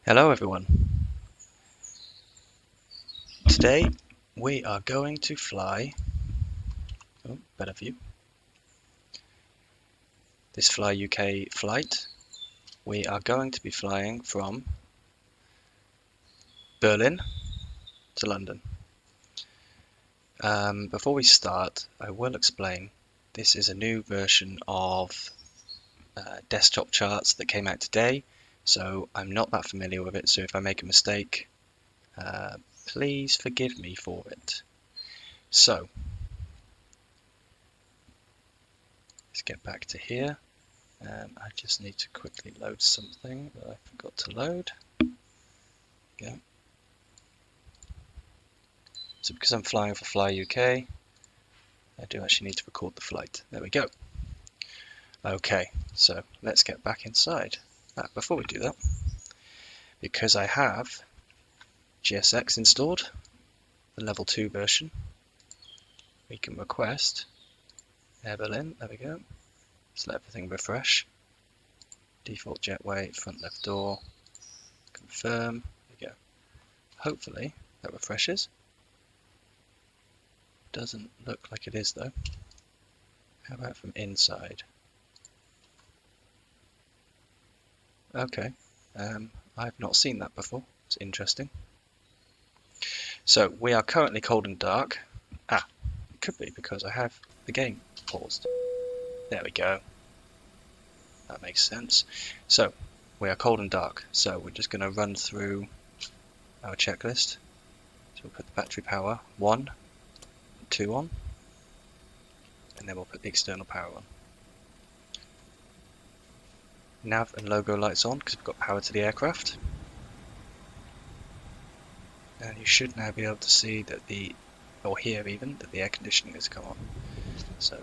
Hello everyone. Today we are going to fly, better view, this Fly UK flight. We are going to be flying from Berlin to London. Before we start, I will explain this is a new version of desktop charts that came out today, so I'm not that familiar with it, so if I make a mistake, please forgive me for it. So, let's get back to here. I just need to quickly load something that I forgot to load. Go. So because I'm flying for Fly UK, I do actually need to record the flight. There we go. Okay, so let's get back inside. Before we do that, because I have GSX installed, the level 2 version, we can request Air Berlin. There we go. Let's let everything refresh. Default jetway, front left door, confirm. There we go. Hopefully that refreshes. Doesn't look like it is though. How about from inside? Okay, I've not seen that before. It's interesting. So we are currently cold and dark. It could be because I have the game paused. There we go. That makes sense. So we are cold and dark. So we're just going to run through our checklist. So we'll put the battery power 1, 2 on, and then we'll put the external power on. Nav and logo lights on because we've got power to the aircraft. And you should now be able to see that or hear even, that the air conditioning has come on. So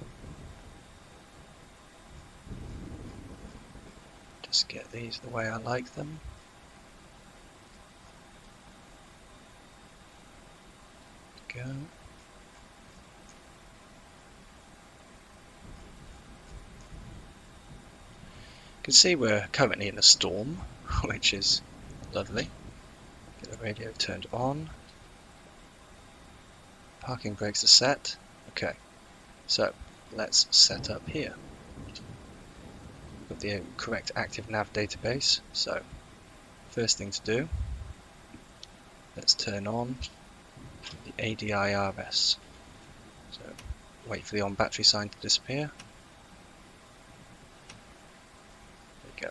just get these the way I like them. Go. You can see we're currently in a storm, which is lovely. Get the radio turned on. Parking brakes are set. Okay, so let's set up here. Got the correct active nav database. So first thing to do, let's turn on the ADIRS. So wait for the on battery sign to disappear. There we go.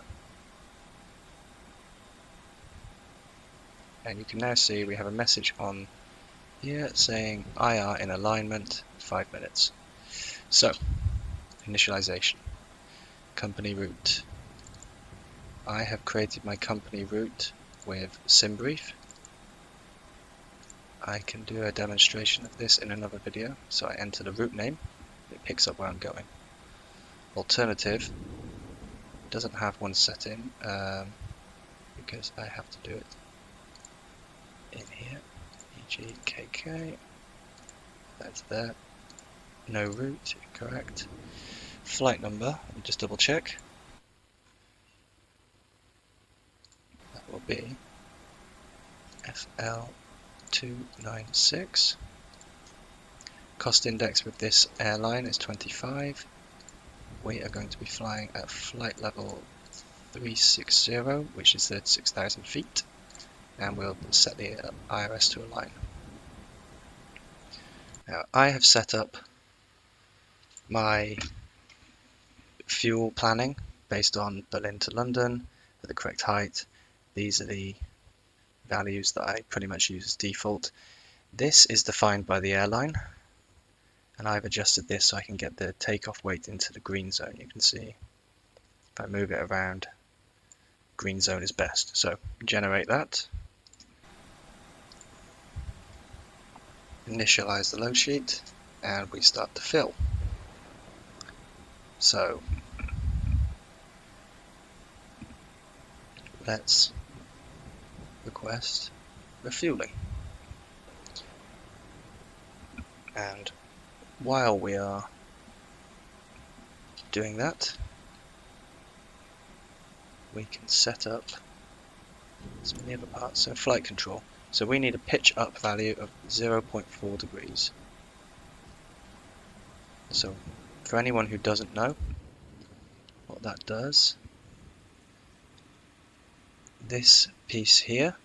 And you can now see we have a message on here saying IR in alignment, 5 minutes. So, initialization. Company route. I have created my company route with SimBrief. I can do a demonstration of this in another video. So I enter the route name, it picks up where I'm going. Alternative, doesn't have one set in because I have to do it in here. EGKK, that's there. No route, correct. Flight number, let me just double check. That will be FL296. Cost index with this airline is 25. We are going to be flying at flight level 360, which is 36,000 feet. And we'll set the IRS to align. Now I have set up my fuel planning based on Berlin to London at the correct height. These are the values that I pretty much use as default. This is defined by the airline, and I've adjusted this so I can get the takeoff weight into the green zone. You can see if I move it around, green zone is best. So generate that. Initialize the load sheet, and we start to fill. So let's request refueling. And while we are doing that, we can set up some of the other parts. So flight control. So we need a pitch up value of 0.4 degrees. So for anyone who doesn't know what that does, this piece here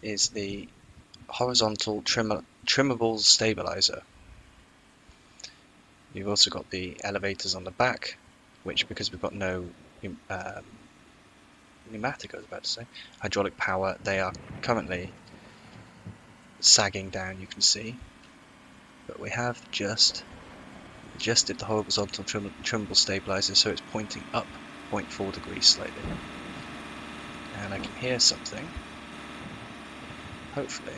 is the horizontal trimmable stabilizer. You've also got the elevators on the back, which, because we've got no pneumatic, I was about to say, hydraulic power, they are currently sagging down, you can see. But we have just adjusted the horizontal trimmable stabilizer so it's pointing up 0.4 degrees slightly. And I can hear something. Hopefully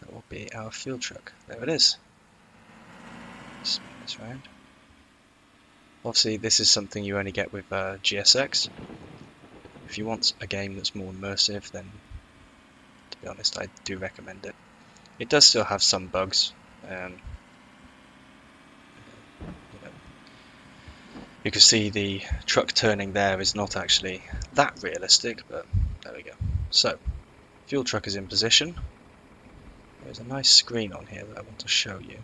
that will be our fuel truck. There it is. Spin this round. Obviously this is something you only get with GSX. If you want a game that's more immersive, then to be honest I do recommend it. It does still have some bugs. You can see the truck turning there is not actually that realistic, but there we go. So, fuel truck is in position. There's a nice screen on here that I want to show you.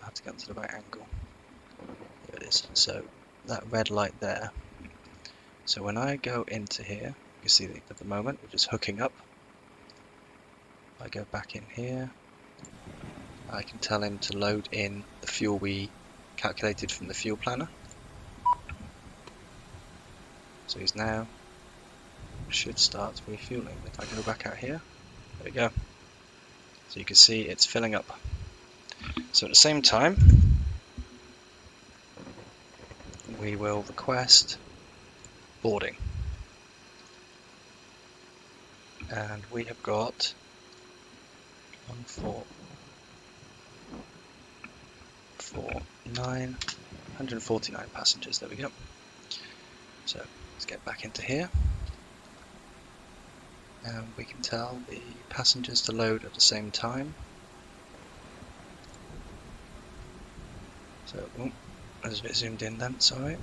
I have to get to the right angle. There it is. So, that red light there. So when I go into here, you can see that at the moment we're just hooking up. I go back in here. I can tell him to load in the fuel we calculated from the fuel planner. So he's now should start refueling. If I go back out here, there we go. So you can see it's filling up. So at the same time, we will request boarding. And we have got 149 passengers. There we go. So let's get back into here. And we can tell the passengers to load at the same time. So, oh, I was a bit zoomed in then, sorry.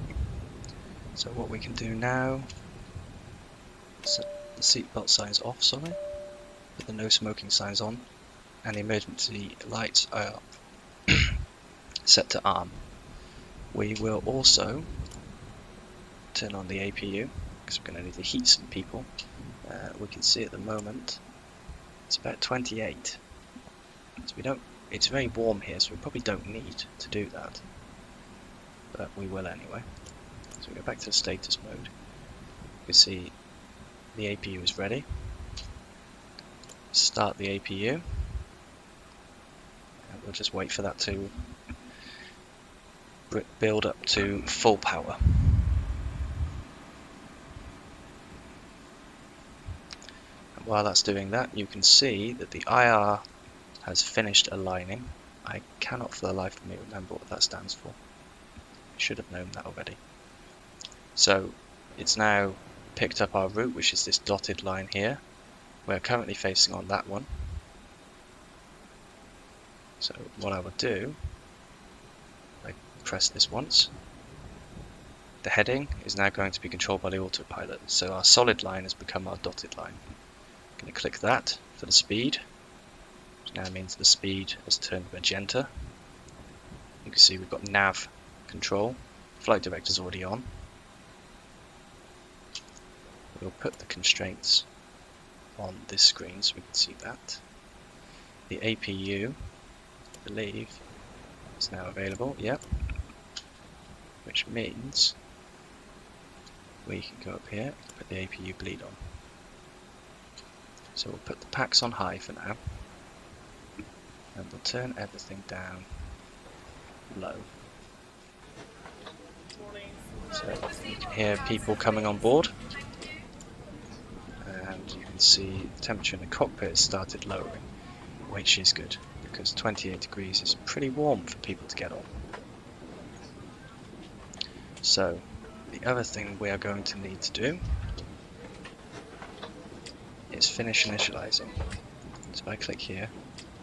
So what we can do now, set the seatbelt signs off, sorry. Put the no smoking signs on. And the emergency lights are set to arm. We will also turn on the APU, because we're going to need to heat some people. We can see at the moment it's about 28. So we don't. It's very warm here, so we probably don't need to do that, but we will anyway. So we go back to the status mode. You can see the APU is ready. Start the APU, and we'll just wait for that to build up to full power. And while that's doing that, you can see that the IR has finished aligning. I cannot for the life of me remember what that stands for. I should have known that already. So it's now picked up our route, which is this dotted line here. We're currently facing on that one. So what I will do, I press this once. The heading is now going to be controlled by the autopilot. So our solid line has become our dotted line. I'm going to click that for the speed. Which now means the speed has turned magenta. You can see we've got nav control. Flight director's already on. We'll put the constraints on this screen so we can see that. The APU, I believe, is now available, yep. Which means we can go up here and put the APU bleed on. So we'll put the packs on high for now. And we'll turn everything down low. So you can hear people coming on board. And you can see the temperature in the cockpit has started lowering, which is good, because 28 degrees is pretty warm for people to get on. So the other thing we are going to need to do is finish initializing. So if I click here,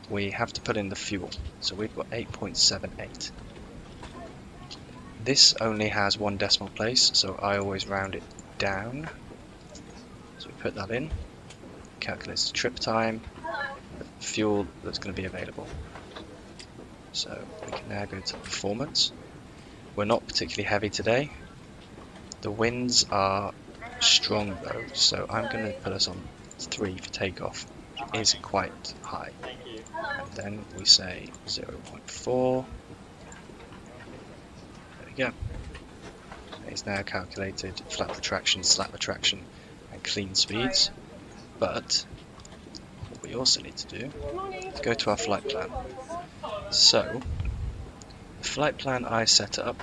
we have to put in the fuel. So we've got 8.78. This only has one decimal place, so I always round it down. So we put that in, calculates the trip time, the fuel that's going to be available. So we can now go to performance. We're not particularly heavy today. The winds are strong though, so I'm going to put us on 3 for takeoff, which is quite high. And then we say 0.4. There we go. It's now calculated flat retraction, slack retraction, and clean speeds. But what we also need to do is go to our flight plan. So the flight plan I set up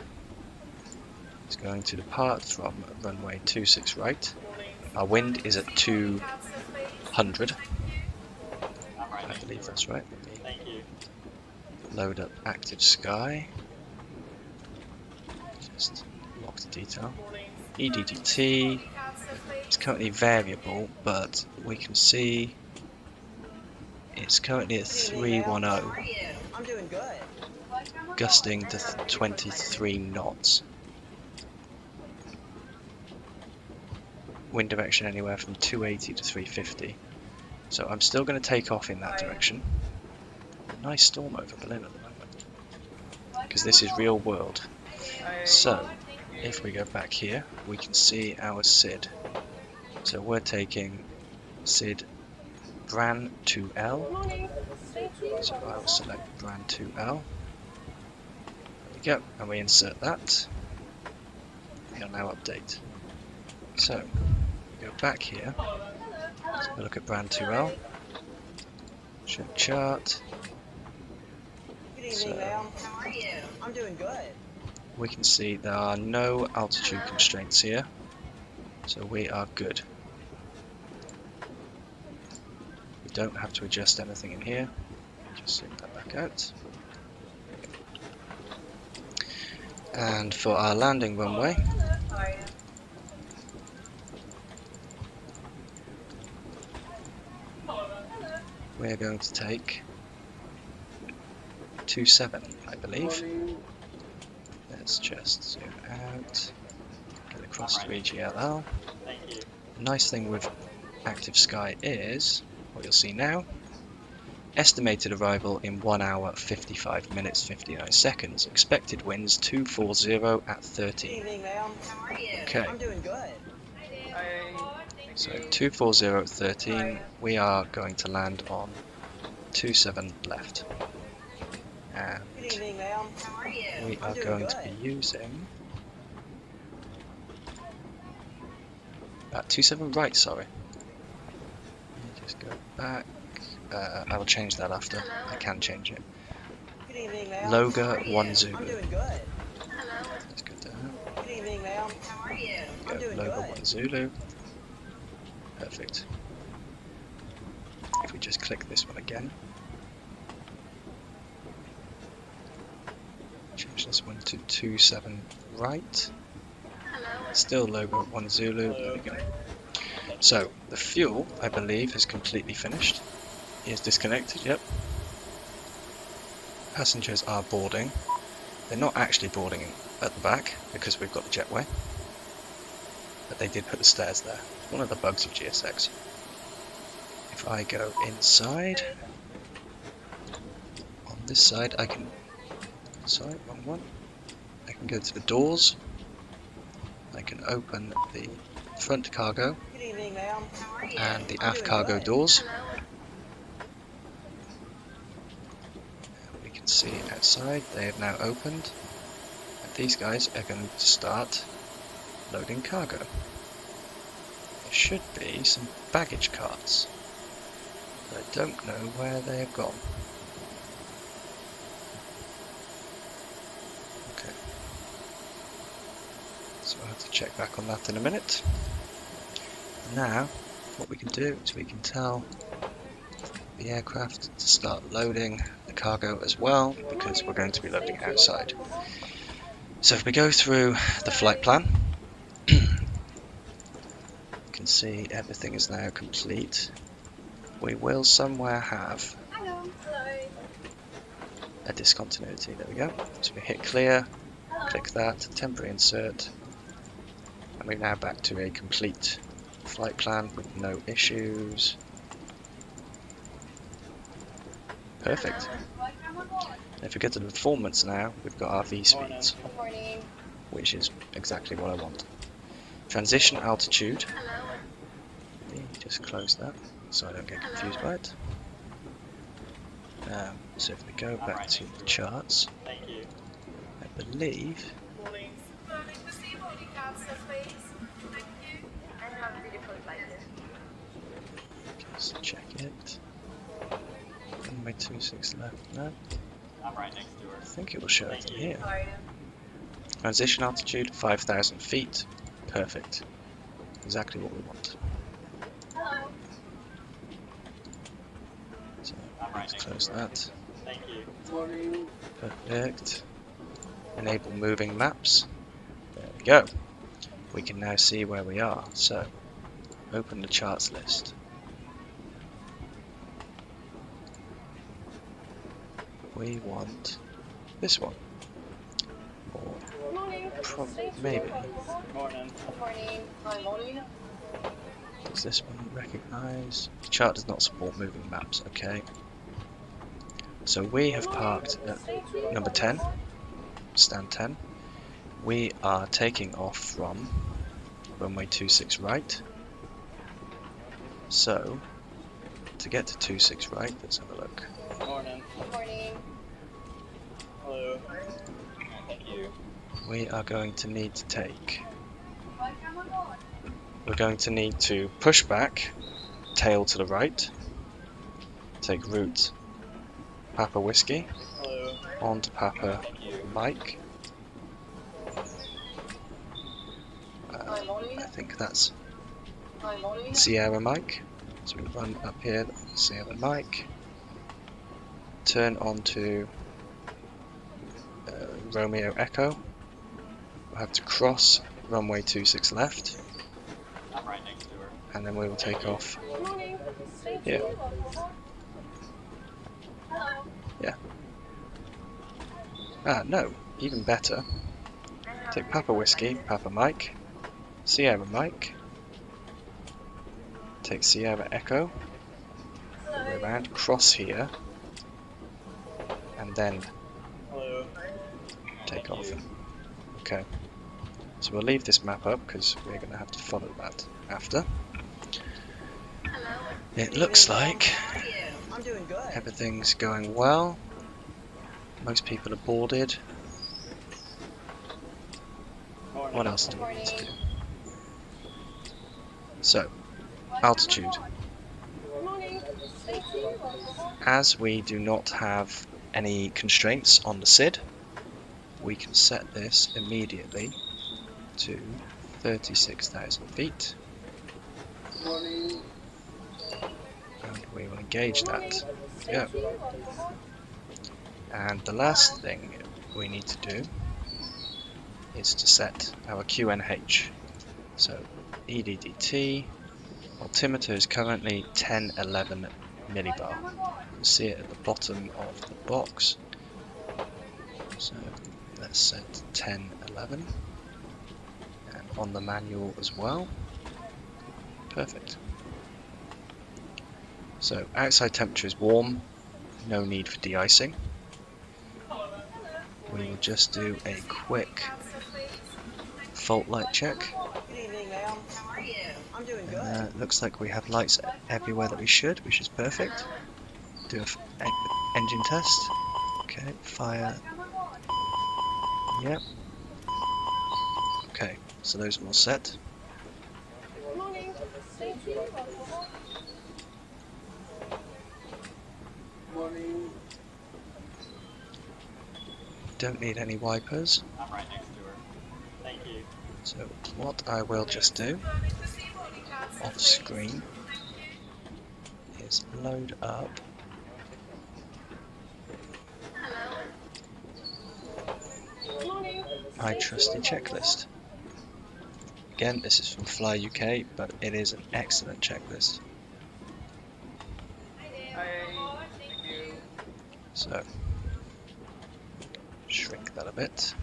is going to depart from runway 26 right. Our wind is at 200. I believe that's right. Let me load up active sky. Just lock the detail. EDDT is currently variable, but we can see it's currently at 310, gusting to 23 knots. Wind direction anywhere from 280 to 350. So I'm still going to take off in that direction. Nice storm over Berlin at the moment, because this is real world. So if we go back here, we can see our SID. So we're taking SID Bran 2L. So I will select Bran 2L. There we go, and we insert that. We'll now update. So we go back here. Let's have a look at Bran 2L. Show chart. So I'm doing good. we can see there are no altitude constraints here, so we are good. We don't have to adjust anything in here. Just zoom that back out. And for our landing runway, we're going to take 27, I believe. Let's just zoom out, get across to EGLL. The nice thing with active sky is, what you'll see now, estimated arrival in 1 hour 55 minutes 59 seconds. Expected winds 240 at 13. Evening, ma'am. Okay. I'm doing good. So 240 at 13, we are going to land on 27 left. And Good evening, ma'am. we are going to be using 27 right, sorry. Let me just go back. I will change that after. I can change it. Good evening, ma'am. Loga 1 Zulu. I'm doing good. Let's go down. Good evening, ma'am. I'm doing Loga good. 1 Zulu. Perfect. If we just click this one again. Change this one to 27 right. Still Logo 1 Zulu. There we go. So the fuel, I believe, is completely finished. He is disconnected. Yep. Passengers are boarding. They're not actually boarding at the back because we've got the jetway, but they did put the stairs there. It's one of the bugs of GSX. If I go inside, on this side I can, sorry, wrong one. I can go to the doors. I can open the front cargo Good evening, ma'am. and the I'm aft doing cargo good. doors. We can see outside they have now opened, and these guys are going to start loading cargo. There should be some baggage carts, but I don't know where they have gone. Okay, so I'll have to check back on that in a minute. Now, what we can do is we can tell the aircraft to start loading the cargo as well, because we're going to be loading outside. So if we go through the flight plan, you can see everything is now complete. We will somewhere have a discontinuity. There we go. So we hit clear, click that, temporary insert, and we're now back to a complete Flight plan with no issues. Perfect. If we go to the performance now, we've got our V speeds, which is exactly what I want. Transition altitude. Just close that so I don't get confused by it. So if we go back to the charts, I believe. Just check it. Runway 26 left. No. I think it will show it in here. Transition altitude 5,000 feet. Perfect. Exactly what we want. So let's close that. Perfect. Enable moving maps. There we go. We can now see where we are. So open the charts list. We want this one. Or maybe. Does this one recognise? The chart does not support moving maps. Okay. So we have parked at number 10, stand 10. We are taking off from runway 26 right. So to get to 26 right, let's have a look. Morning. Hello. Thank you. We are going to need to take. We're going to need to push back, tail to the right, take route Papa Whiskey, Hello. on to Papa Thank you. Mike. I think that's Sierra Mike. So we run up here, Sierra Mike. Turn on to Romeo Echo. We'll have to cross runway 26 left. I'm right next to her. And then we will take off here. Yeah. No, even better. Take Papa Whiskey, Papa Mike, Sierra Mike. Take Sierra Echo. Go around, cross here, and then Hello. take off. Okay. So we'll leave this map up because we're going to have to follow that after. It looks like I'm doing good. everything's going well. Most people are boarded. Morning. What else do we need to do? So, altitude. As we do not have any constraints on the SID, we can set this immediately to 36,000 feet. And we will engage that. There we go. And the last thing we need to do is to set our QNH. So EDDT, altimeter is currently 1011 millibar. You can see it at the bottom of the box. So let's set 1011 and on the manual as well. Perfect. So outside temperature is warm, no need for de-icing. We will just do a quick fault light check. Good evening, ma'am. How are you? I'm doing good. Looks like we have lights everywhere that we should, which is perfect. Do a engine test. Okay, fire. Yep. Okay, so those are all set. Don't need any wipers. I'm right next to her. Thank you. So what I will just do off screen is load up my trusty checklist. Again, this is from Fly UK, but it is an excellent checklist. So shrink that a bit.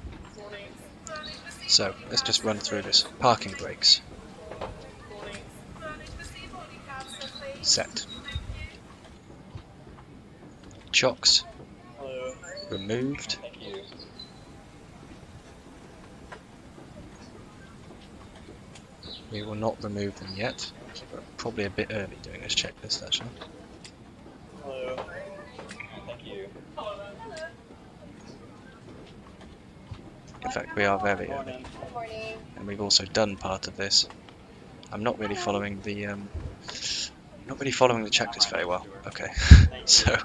So let's just run through this. Parking brakes. Set. Chocks Hello. removed. Thank you. We will not remove them yet. We're probably a bit early doing this checklist actually. Hello. Thank you. In fact, we are very early, Morning. Good morning. and we've also done part of this. I'm not really following the checklist very well. Okay, so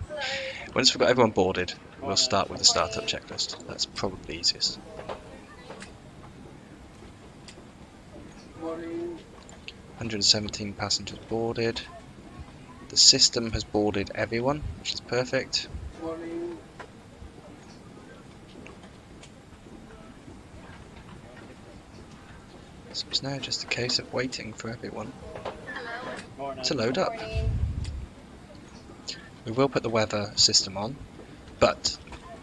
once we've got everyone boarded, we'll start with the startup checklist. That's probably easiest. Morning. 117 passengers boarded. The system has boarded everyone, which is perfect. Morning. So it's now just a case of waiting for everyone Morning. to load Good up. morning. We will put the weather system on, but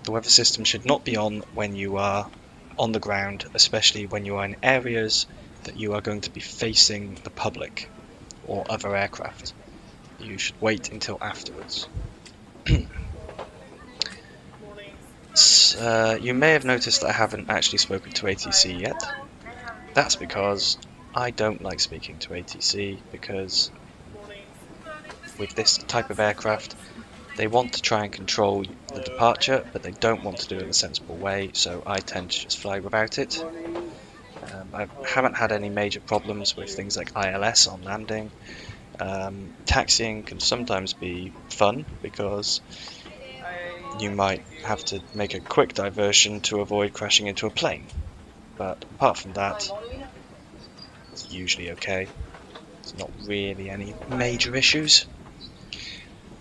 the weather system should not be on when you are on the ground, especially when you are in areas that you are going to be facing the public or other aircraft. You should wait until afterwards. You may have noticed that I haven't actually spoken to ATC yet. That's because I don't like speaking to ATC, because with this type of aircraft they want to try and control the departure, but they don't want to do it in a sensible way, so I tend to just fly without it. I haven't had any major problems with things like ILS on landing. Taxiing can sometimes be fun because you might have to make a quick diversion to avoid crashing into a plane, but apart from that, it's usually okay. There's not really any major issues.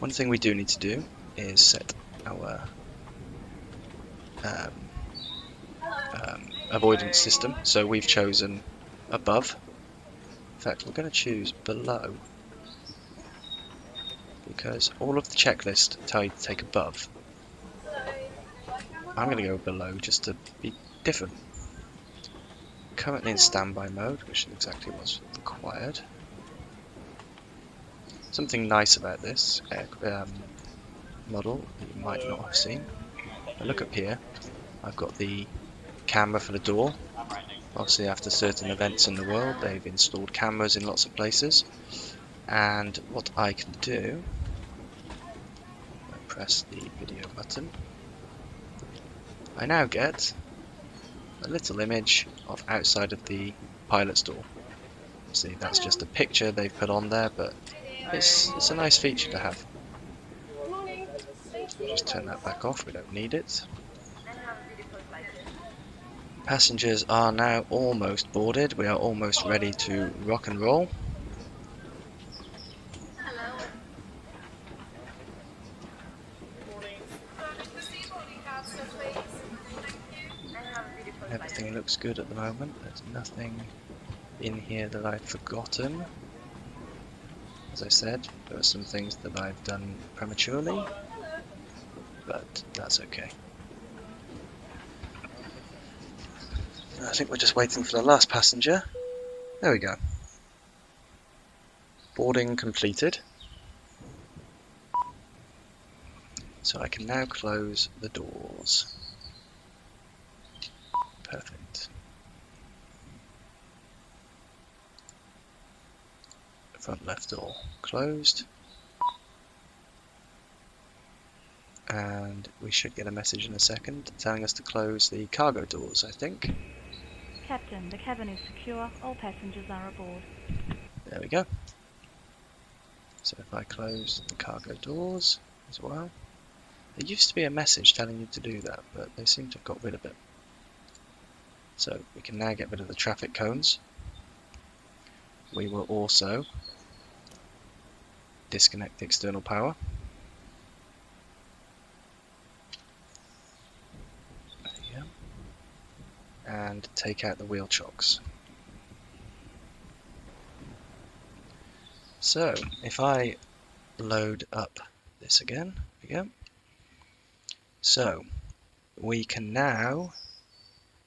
One thing we do need to do is set our avoidance system, so we've chosen above. In fact, we're going to choose below, because all of the checklists tell you to take above. I'm going to go below just to be different. Currently in standby mode, which is exactly what's required. Something nice about this model that you might not have seen. Now look up here, I've got the camera for the door. I'm right next to Obviously after certain events in the world they've installed cameras in lots of places, and what I can do, I press the video button, I now get a little image of outside of the pilot's door. See, that's just a picture they've put on there, but it's a nice feature to have. Good morning. Thank you. Just turn that back off, we don't need it. Passengers are now almost boarded, we are almost ready to rock and roll. Everything looks good at the moment, there's nothing in here that I've forgotten. As I said, there are some things that I've done prematurely, but that's okay. I think we're just waiting for the last passenger. There we go. Boarding completed. So I can now close the doors. Perfect. Front left door closed. And we should get a message in a second telling us to close the cargo doors, I think. Captain, the cabin is secure. All passengers are aboard. There we go. So if I close the cargo doors as well. There used to be a message telling you to do that, but they seem to have got rid of it. So we can now get rid of the traffic cones. We will also disconnect the external power. There you go. And take out the wheel chocks. So if I load up this again, there we go. So we can now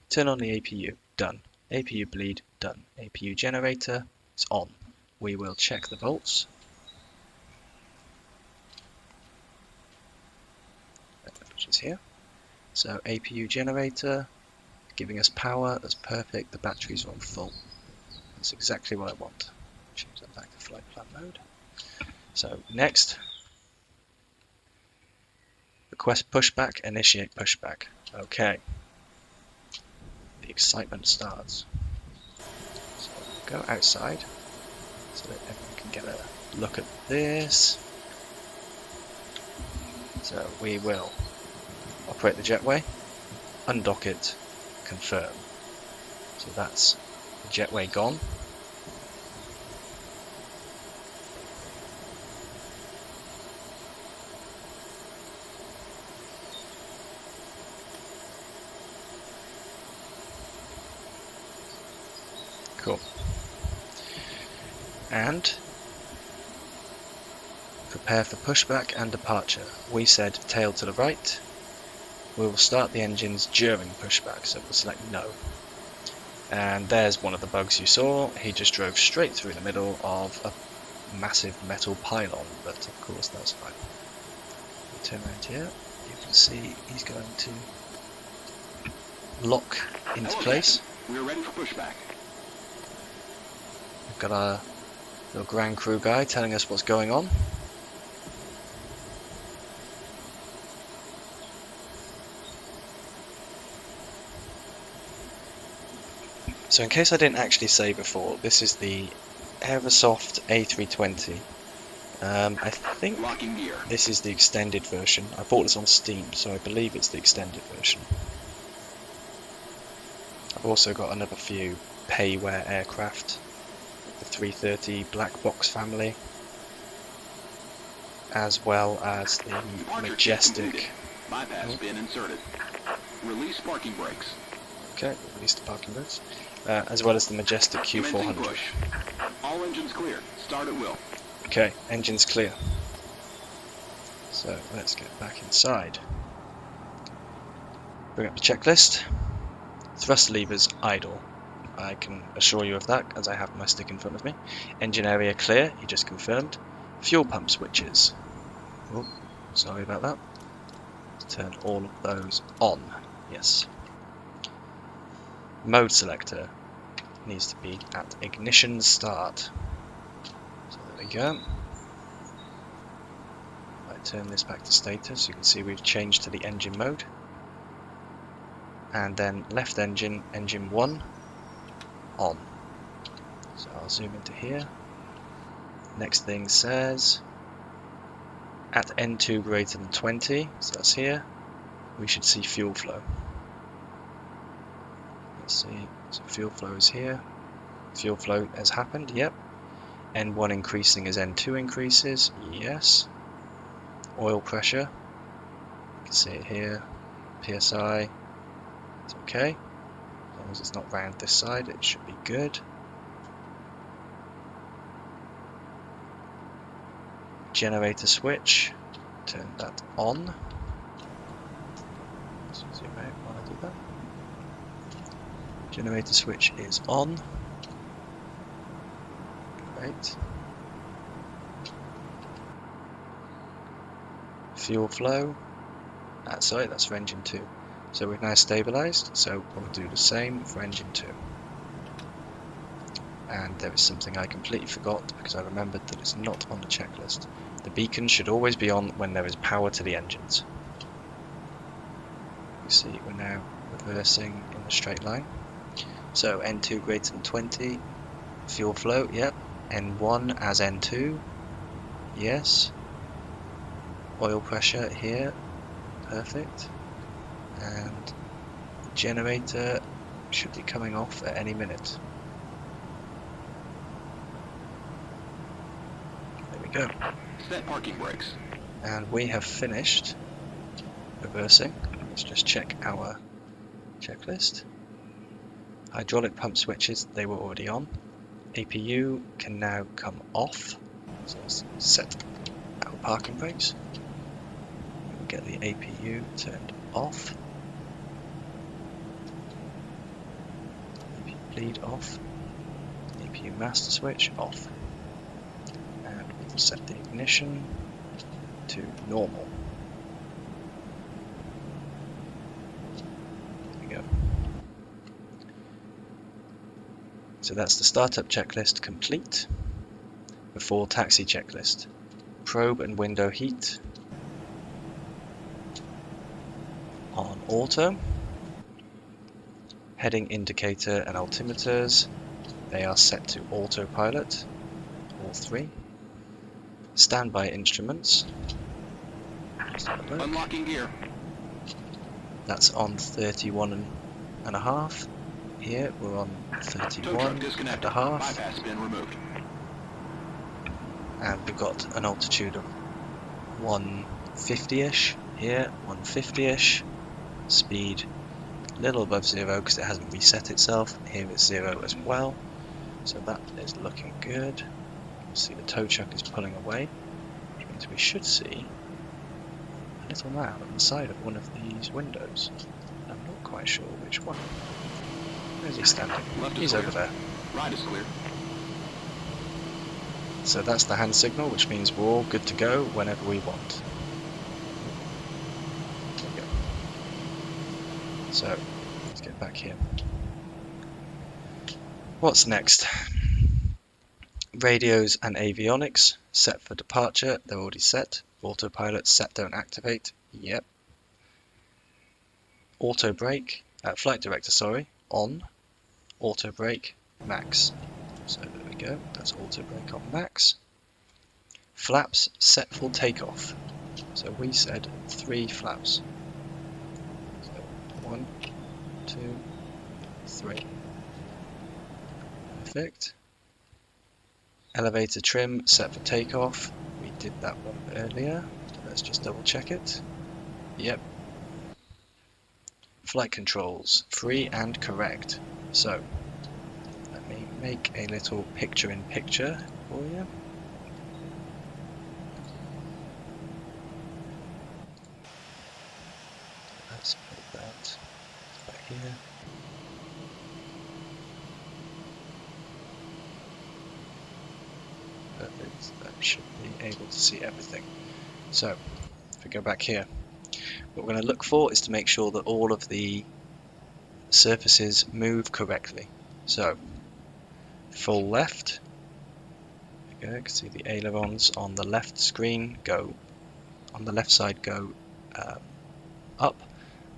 turn on the APU, done. APU bleed, done. APU generator is on. We will check the volts. which is here. So APU generator, giving us power, that's perfect, the batteries are on full. That's exactly what I want. Change that back to flight plan mode. So next, request pushback, initiate pushback. Okay. The excitement starts. So go outside so that everyone can get a look at this. So we will operate the jetway, undock it, confirm. So that's the jetway gone. Cool. And prepare for pushback and departure. We said tail to the right. We will start the engines during pushback, so we'll select no. And there's one of the bugs you saw. He just drove straight through the middle of a massive metal pylon, but of course that's fine. We turn around here. You can see he's going to lock into place. We're ready for pushback. We've got our little ground crew guy telling us what's going on. So in case I didn't actually say before, this is the Aerosoft A320. I think this is the extended version. I bought this on Steam, so I believe it's the extended version. I've also got another few payware aircraft, the 330 black box family, as well as the Majestic. Bypass pin inserted. Release parking brakes. Okay, release the parking brakes. As well as the Majestic Q400. Push. All engines clear. Start at will. Okay, engines clear. So let's get back inside. Bring up the checklist. Thrust levers idle. I can assure you of that as I have my stick in front of me. Engine area clear, he just confirmed. Fuel pump switches. Oh, sorry about that. Let's turn all of those on. Yes. Mode selector needs to be at ignition start. So there we go. I turn this back to status, you can see we've changed to the engine mode. And then left engine, engine 1, on. So I'll zoom into here. Next thing says at N2 greater than 20, so that's here, we should see fuel flow. Let's see, so fuel flow is here. Fuel flow has happened, yep. N1 increasing as N2 increases, yes. Oil pressure, you can see it here. PSI, it's okay. As long as it's not round this side, it should be good. Generator switch, turn that on. Let's zoom out while I do that. Generator switch is on. Great. Fuel flow. Sorry, that's for engine 2. So we've now stabilized, so we'll do the same for engine 2. And there is something I completely forgot because I remembered that it's not on the checklist. The beacon should always be on when there is power to the engines. You see we're now reversing in the straight line. So N2 greater than 20, fuel flow, yep. N1 as N2, yes. Oil pressure here, perfect. And the generator should be coming off at any minute. There we go. Set parking brakes. And we have finished reversing. Let's just check our checklist. Hydraulic pump switches, they were already on. APU can now come off. So let's set our parking brakes. We'll get the APU turned off. APU bleed off. APU master switch off. And we'll set the ignition to normal. So that's the startup checklist complete. Before taxi checklist. Probe and window heat on auto. Heading indicator and altimeters, they are set to autopilot, all three. Standby instruments. Let's have a look. Unlocking gear. That's on 31.5. Here we're on Tow truck 31.5. disconnected. Bypass bin removed. And we've got an altitude of 150-ish. Here, 150-ish. Speed a little above 0 because it hasn't reset itself. Here it's 0 as well. So that is looking good. See the tow truck is pulling away, which means we should see a little man on the side of one of these windows. I'm not quite sure which one. Where's he standing? Left is He's clear. over there. Right is clear. So that's the hand signal, which means we're all good to go whenever we want. There we go. So let's get back here. What's next? Radios and avionics set for departure. They're already set. Autopilot set, don't activate. Yep. Auto brake, flight director, sorry, on. Auto brake, max. So there we go. That's auto brake on max. Flaps set for takeoff. So we said 3 flaps. So 1, 2, 3. Perfect. Elevator trim set for takeoff. We did that one earlier. Let's just double check it. Yep. Flight controls, free and correct. So, let me make a little picture-in-picture for you. Let's put that back here. Perfect. That should be able to see everything. So, if we go back here, what we're going to look for is to make sure that all of the surfaces move correctly. So, full left. There we go. You can see the ailerons on the left screen go, on the left side go up,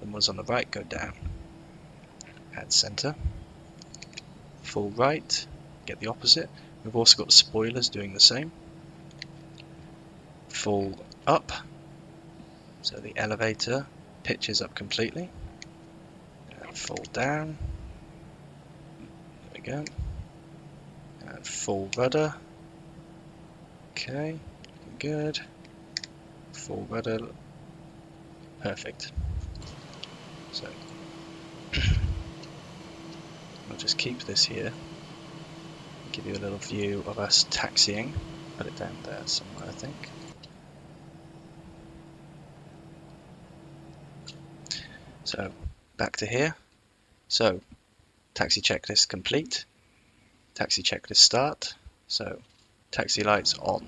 the ones on the right go down. Add center. Full right, get the opposite. We've also got the spoilers doing the same. Full up, so the elevator pitches up completely. And full down. There we go. And full rudder. Okay, good. Full rudder. Perfect. So I'll just keep this here. Give you a little view of us taxiing. Put it down there somewhere, I think. So back to here. So taxi checklist complete. Taxi checklist start. So taxi lights on.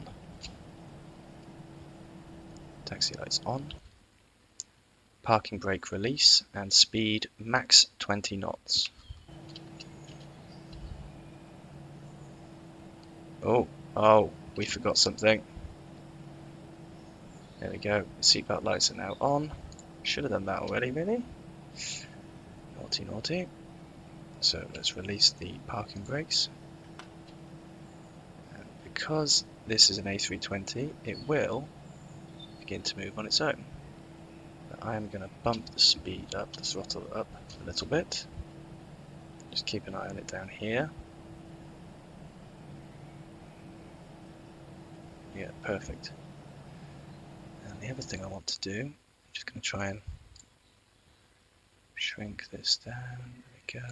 Taxi lights on. Parking brake release and speed max 20 knots. Oh, we forgot something. There we go. Seatbelt lights are now on. Should have done that already, really. Naughty, naughty. So let's release the parking brakes. And because this is an A320, it will begin to move on its own. But I am going to bump the speed up, the throttle up a little bit. Just keep an eye on it down here. Yeah, perfect. And the other thing I want to do, I'm just going to try and shrink this down. There we go.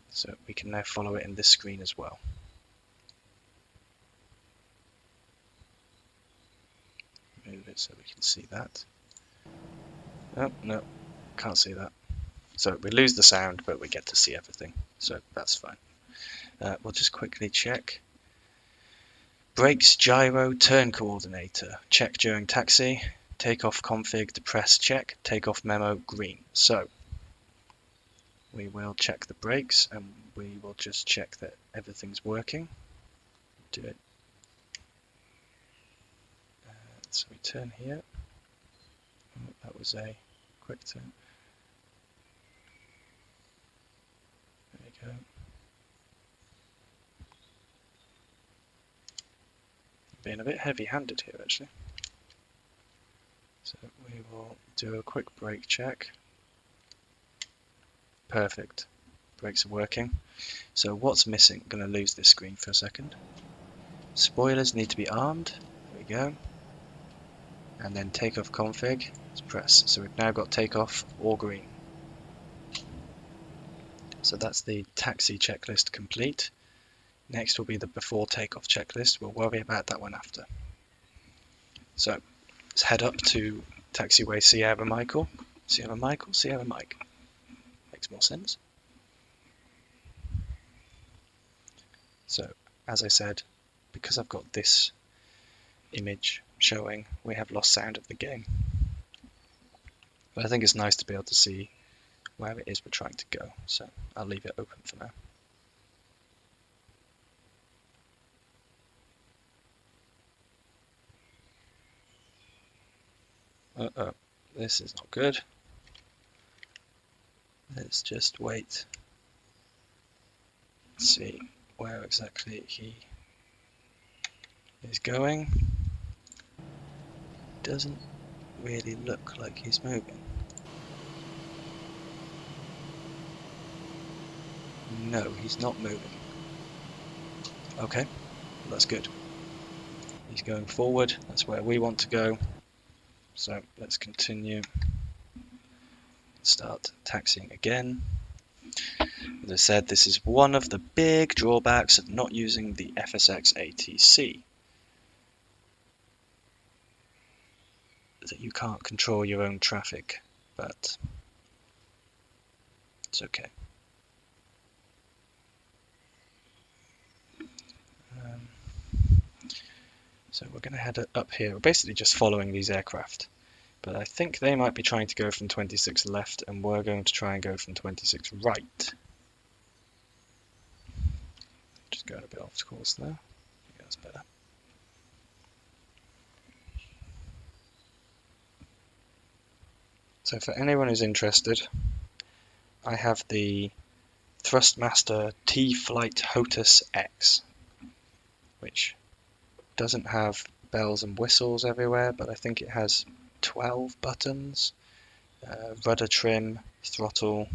So we can now follow it in this screen as well. Move it so we can see that. Oh, no, can't see that. So we lose the sound, but we get to see everything. So that's fine. We'll just quickly check. Brakes, gyro, turn coordinator. Check during taxi. Takeoff config, depress check. Takeoff memo, green. So we will check the brakes and we will just check that everything's working. Do it. So we turn here. Oh, that was a quick turn. There we go. Being a bit heavy-handed here actually. So we will do a quick brake check. Perfect. Brakes are working. So what's missing? I'm going to lose this screen for a second. Spoilers need to be armed. There we go. And then takeoff config. Let's press. So we've now got takeoff or green. So that's the taxi checklist complete. Next will be the before takeoff checklist. We'll worry about that one after. So let's head up to taxiway Sierra Michael. Sierra Michael, Sierra Mike. Makes more sense. So as I said, because I've got this image showing, we have lost sound of the game. But I think it's nice to be able to see where it is we're trying to go. So I'll leave it open for now. Uh-oh, this is not good. Let's just wait. Let's see where exactly he is going. Doesn't really look like he's moving. No, he's not moving. Okay, that's good. He's going forward, that's where we want to go. So let's continue. Start taxiing again. As I said, this is one of the big drawbacks of not using the FSX ATC. That you can't control your own traffic, but it's okay. So we're going to head up here. We're basically just following these aircraft. But I think they might be trying to go from 26 left, and we're going to try and go from 26 right. Just going a bit off course there. Yeah, that's better. So for anyone who's interested, I have the Thrustmaster T-Flight HOTUS X, which doesn't have bells and whistles everywhere, but I think it has 12 buttons, rudder trim, throttle,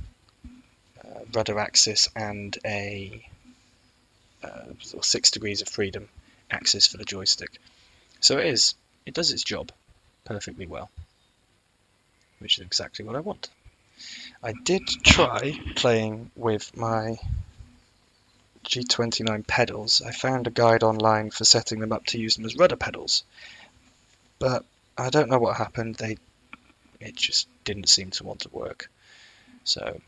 rudder axis, and a sort of 6 degrees of freedom axis for the joystick. So it does its job perfectly well, which is exactly what I want. I did try playing with my G29 pedals. I found a guide online for setting them up to use them as rudder pedals, but I don't know what happened. It just didn't seem to want to work, so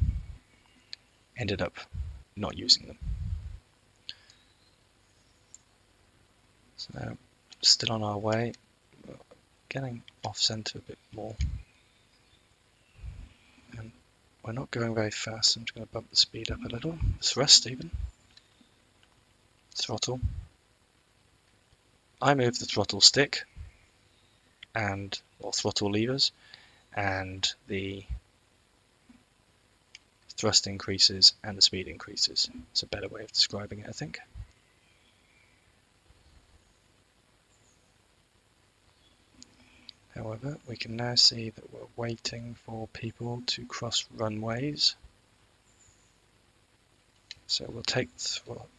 ended up not using them. So now, still on our way, getting off center a bit more, and we're not going very fast. So I'm just going to bump the speed up a little. Thrust even. Throttle. I move the throttle stick or throttle levers, and the thrust increases and the speed increases. It's a better way of describing it, I think. However, we can now see that we're waiting for people to cross runways. So we'll take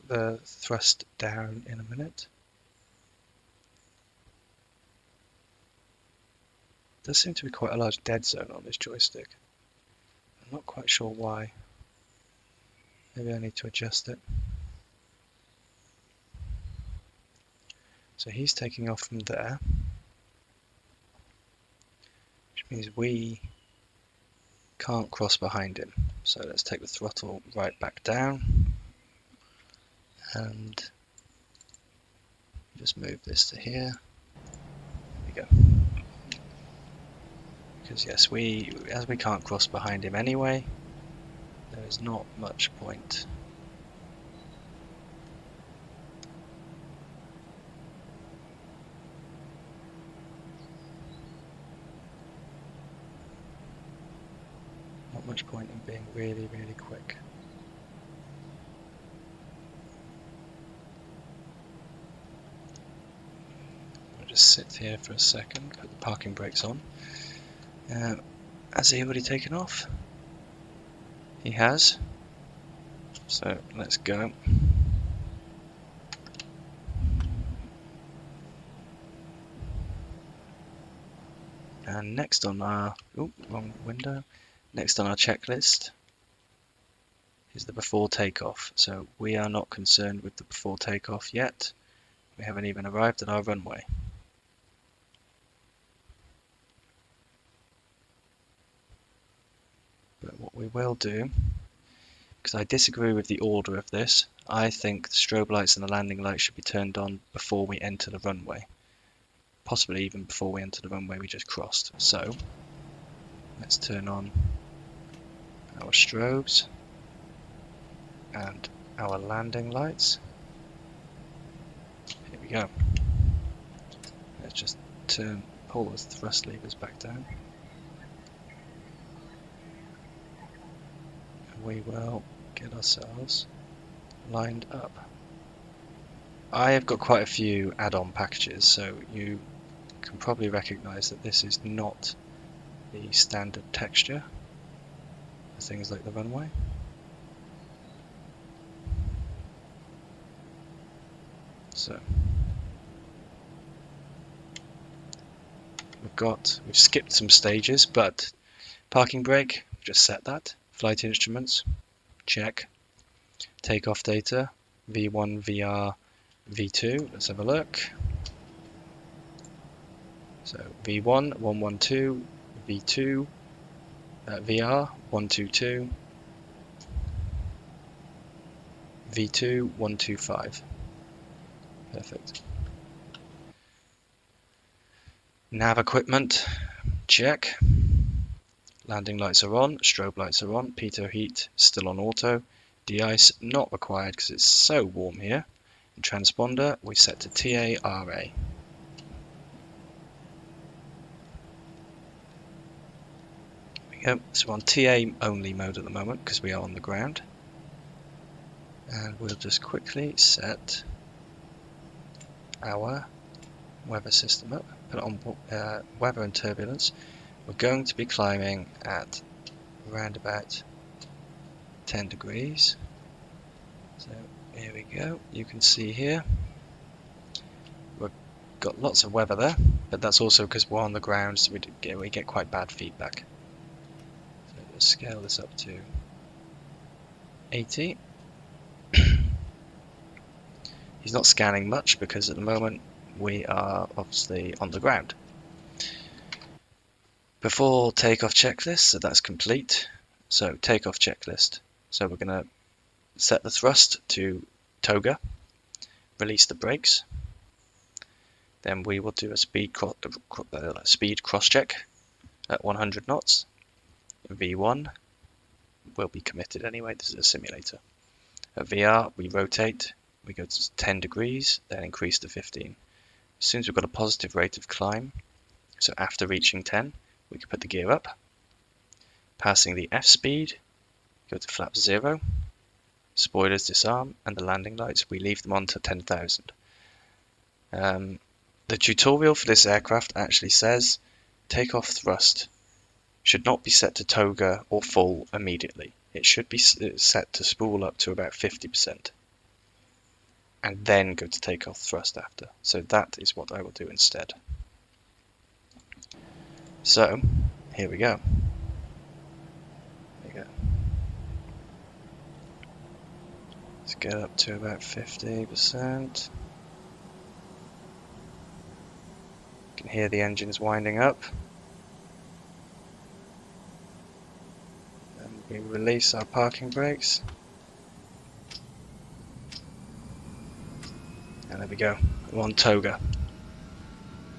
the thrust down in a minute. There does seem to be quite a large dead zone on this joystick. I'm not quite sure why. Maybe I need to adjust it. So he's taking off from there, which means we can't cross behind him. So let's take the throttle right back down and just move this to here. There we go. Because yes, as we can't cross behind him anyway, there is not much point. Not much point in being really, really quick. I'll just sit here for a second, put the parking brakes on. Has he already taken off? He has. So let's go. And next on our, oh, wrong window. Next on our checklist is the before takeoff. So we are not concerned with the before takeoff yet. We haven't even arrived at our runway. But what we will do, because I disagree with the order of this, I think the strobe lights and the landing lights should be turned on before we enter the runway. Possibly even before we enter the runway we just crossed. So let's turn on our strobes and our landing lights. Here we go. Let's just pull the thrust levers back down. And we will get ourselves lined up. I have got quite a few add-on packages, so you can probably recognize that this is not the standard texture for things like the runway. So we've skipped some stages, but parking brake, just set that. Flight instruments, check. Takeoff data, V1, VR, V2, let's have a look. So V1, 112, V2, VR, 122, V2, 125. Perfect. Nav equipment, check. Landing lights are on, strobe lights are on, pitot heat still on auto. De-ice not required because it's so warm here. And transponder we set to TARA. So we're on TA only mode at the moment because we are on the ground. And we'll just quickly set our weather system up, put it on weather and turbulence. We're going to be climbing at around about 10 degrees. So here we go. You can see here we've got lots of weather there, but that's also because we're on the ground, so we get quite bad feedback. So let's scale this up to 80. He's not scanning much because at the moment we are obviously on the ground. Before takeoff checklist, so that's complete. So takeoff checklist. So we're going to set the thrust to toga, release the brakes. Then we will do a speed cross check at 100 knots. V1 will be committed anyway, this is a simulator. At VR we rotate, we go to 10 degrees, then increase to 15. As soon as we've got a positive rate of climb, so after reaching 10, we can put the gear up. Passing the F speed, go to flap 0, spoilers disarm, and the landing lights, we leave them on to 10,000. The tutorial for this aircraft actually says takeoff thrust should not be set to toga or full immediately. It should be set to spool up to about 50%. And then go to takeoff thrust after. So that is what I will do instead. So, here we go. There we go. Let's get up to about 50%. You can hear the engines winding up. And we release our parking brakes. And there we go, we're on toga.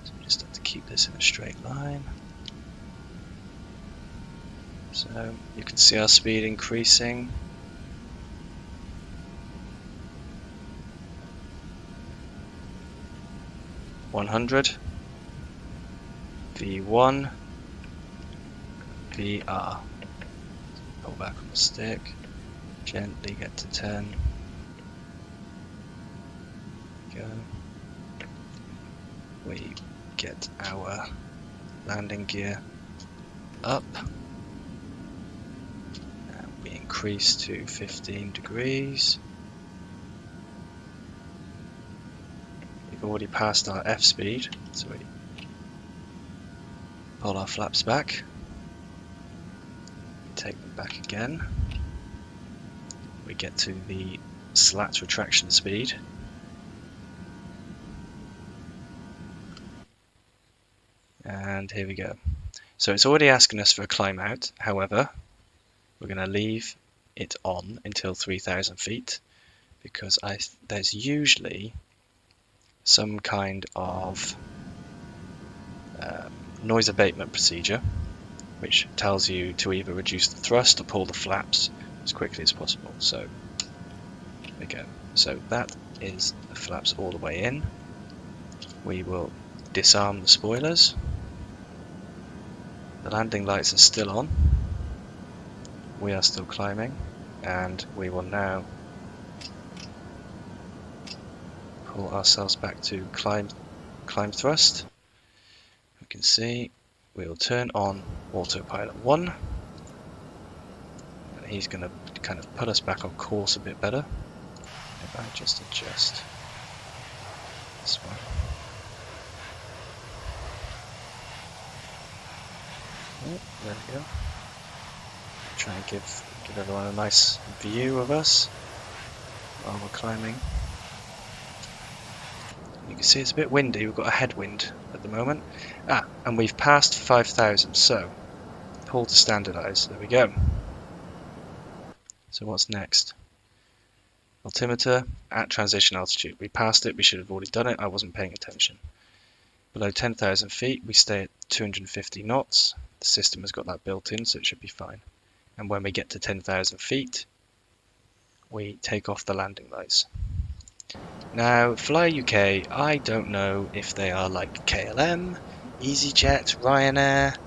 So we just have to keep this in a straight line. So you can see our speed increasing. (100) V1 VR. Pull back on the stick. Gently get to 10. Go. We get our landing gear up. And we increase to 15 degrees. We've already passed our F speed, so we pull our flaps back. Take them back again. We get to the slat retraction speed. And here we go. So it's already asking us for a climb out. However, we're going to leave it on until 3,000 feet because there's usually some kind of noise abatement procedure which tells you to either reduce the thrust or pull the flaps as quickly as possible. So there we go. So that is the flaps all the way in. We will disarm the spoilers. The landing lights are still on. We are still climbing, and we will now pull ourselves back to climb thrust. You can see we will turn on autopilot 1, and he's going to kind of put us back on course a bit better. If I just adjust this one. Oh, there we go. Try and give everyone a nice view of us while we're climbing. You can see it's a bit windy, we've got a headwind at the moment. And we've passed 5,000, so pull to standardize. There we go. So what's next? Altimeter at transition altitude. We passed it, we should have already done it, I wasn't paying attention. Below 10,000 feet, we stay at 250 knots. The system has got that built in, so it should be fine. And when we get to 10,000 feet, we take off the landing lights. Now, Fly UK, I don't know if they are like KLM, EasyJet, Ryanair,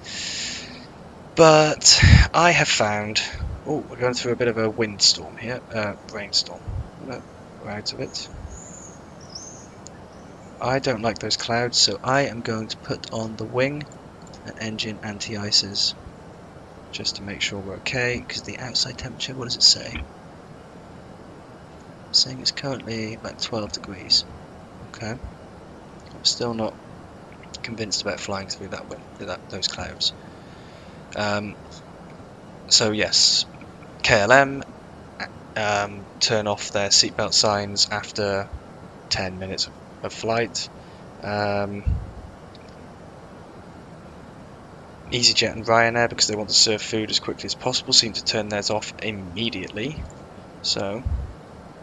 but I have found... Oh, we're going through a bit of a windstorm here, rainstorm. No, we're out of it. I don't like those clouds, so I am going to put on the wing and engine anti-ices just to make sure we're okay, because the outside temperature, what does it say? It's saying it's currently about 12 degrees. Okay. I'm still not convinced about flying through those clouds. So yes, KLM turn off their seatbelt signs after 10 minutes of flight. EasyJet and Ryanair, because they want to serve food as quickly as possible, seem to turn theirs off immediately. So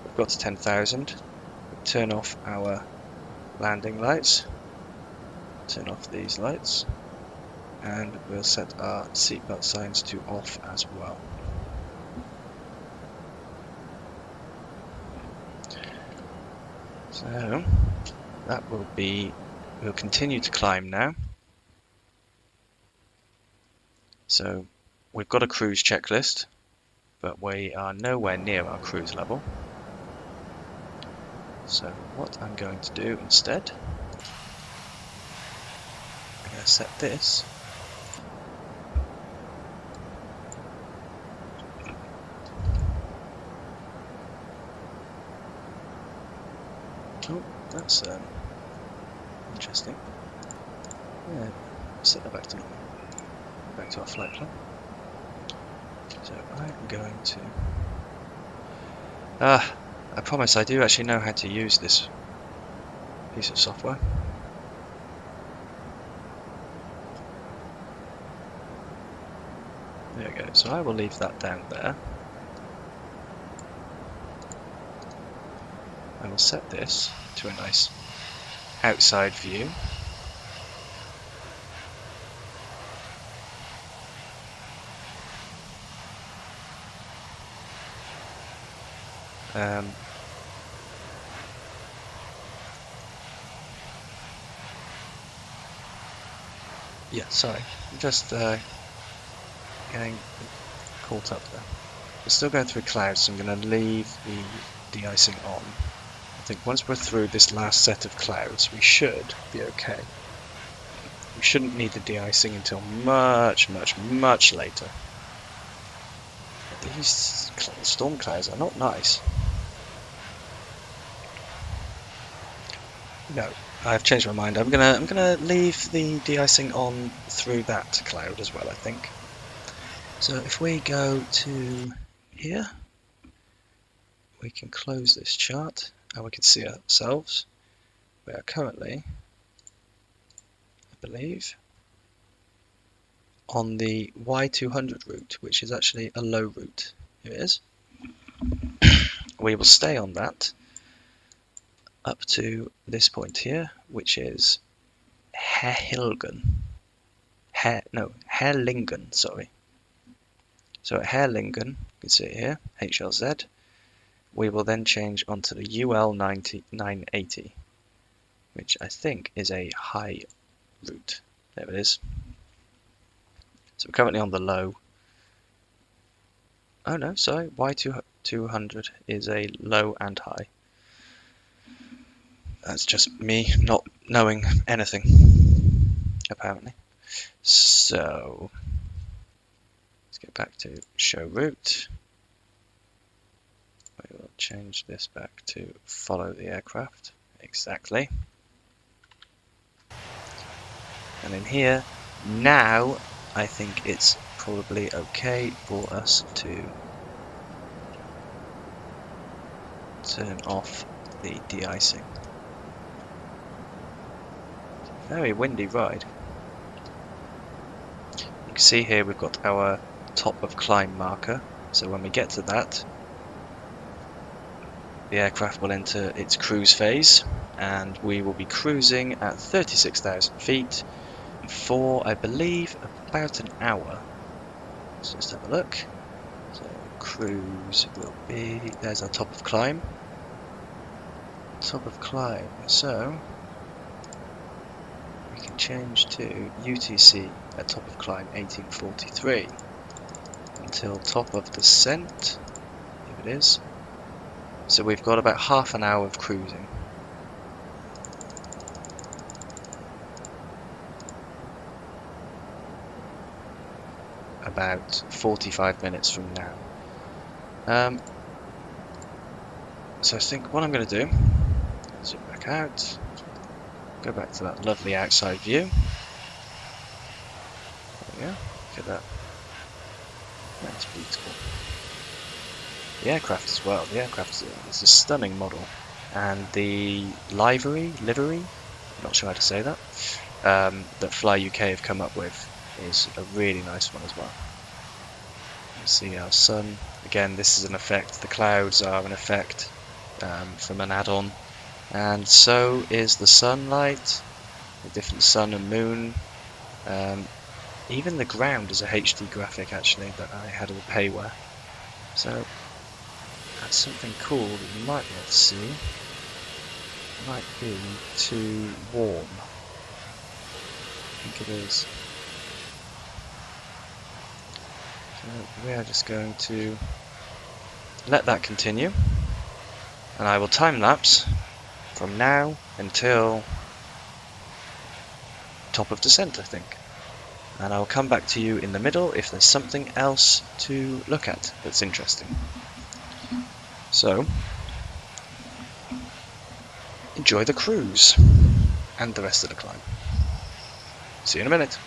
we've got to 10,000. Turn off our landing lights. Turn off these lights. And we'll set our seatbelt signs to off as well. So that will be, we'll continue to climb now. So we've got a cruise checklist, but we are nowhere near our cruise level. So what I'm going to do instead, I'm going to set this that's interesting. Yeah, set that back to normal. Back to our flight plan. So I'm going to... I promise I do actually know how to use this piece of software. There we go, so I will leave that down there. I will set this to a nice outside view. Yeah, sorry. I'm just getting caught up there. We're still going through clouds, so I'm going to leave the de-icing on. I think once we're through this last set of clouds, we should be okay. We shouldn't need the de-icing until much, much, much later. But these storm clouds are not nice. No, I've changed my mind. I'm gonna leave the de-icing on through that cloud as well, I think. So if we go to here, we can close this chart and we can see ourselves. We are currently, I believe, on the Y200 route, which is actually a low route. Here it is. We will stay on that up to this point here, which is Herlingen, sorry. So at Herlingen, you can see it here, HLZ, we will then change onto the UL 980, which I think is a high route. There it is. So we're currently on the low. Oh no, sorry, Y200 is a low and high. That's just me not knowing anything, apparently. So let's get back to show route. We will change this back to follow the aircraft. Exactly. And in here, now I think it's probably okay for us to turn off the de-icing. Very windy ride. You can see here we've got our top of climb marker, so when we get to that, the aircraft will enter its cruise phase, and we will be cruising at 36,000 feet for, I believe, about an hour. So let's have a look. So cruise will be, there's our top of climb. Top of climb, so we can change to UTC at top of climb 1843 until top of descent, if it is. So we've got about half an hour of cruising. About 45 minutes from now. So I think what I'm going to do, zoom back out, go back to that lovely outside view. There we go, look at that. That's beautiful. The aircraft as well, the aircraft is a stunning model. And the livery, I'm not sure how to say that, that Fly UK have come up with is a really nice one as well. You see our sun, again this is an effect, the clouds are an effect from an add-on, and so is the sunlight, the different sun and moon. Even the ground is a HD graphic actually that I had as a payware, so that's something cool that you might be able to see. It might be too warm, I think it is. So we are just going to let that continue, and I will time lapse from now until top of descent, I think, and I'll come back to you in the middle if there's something else to look at that's interesting. So enjoy the cruise and the rest of the climb. See you in a minute.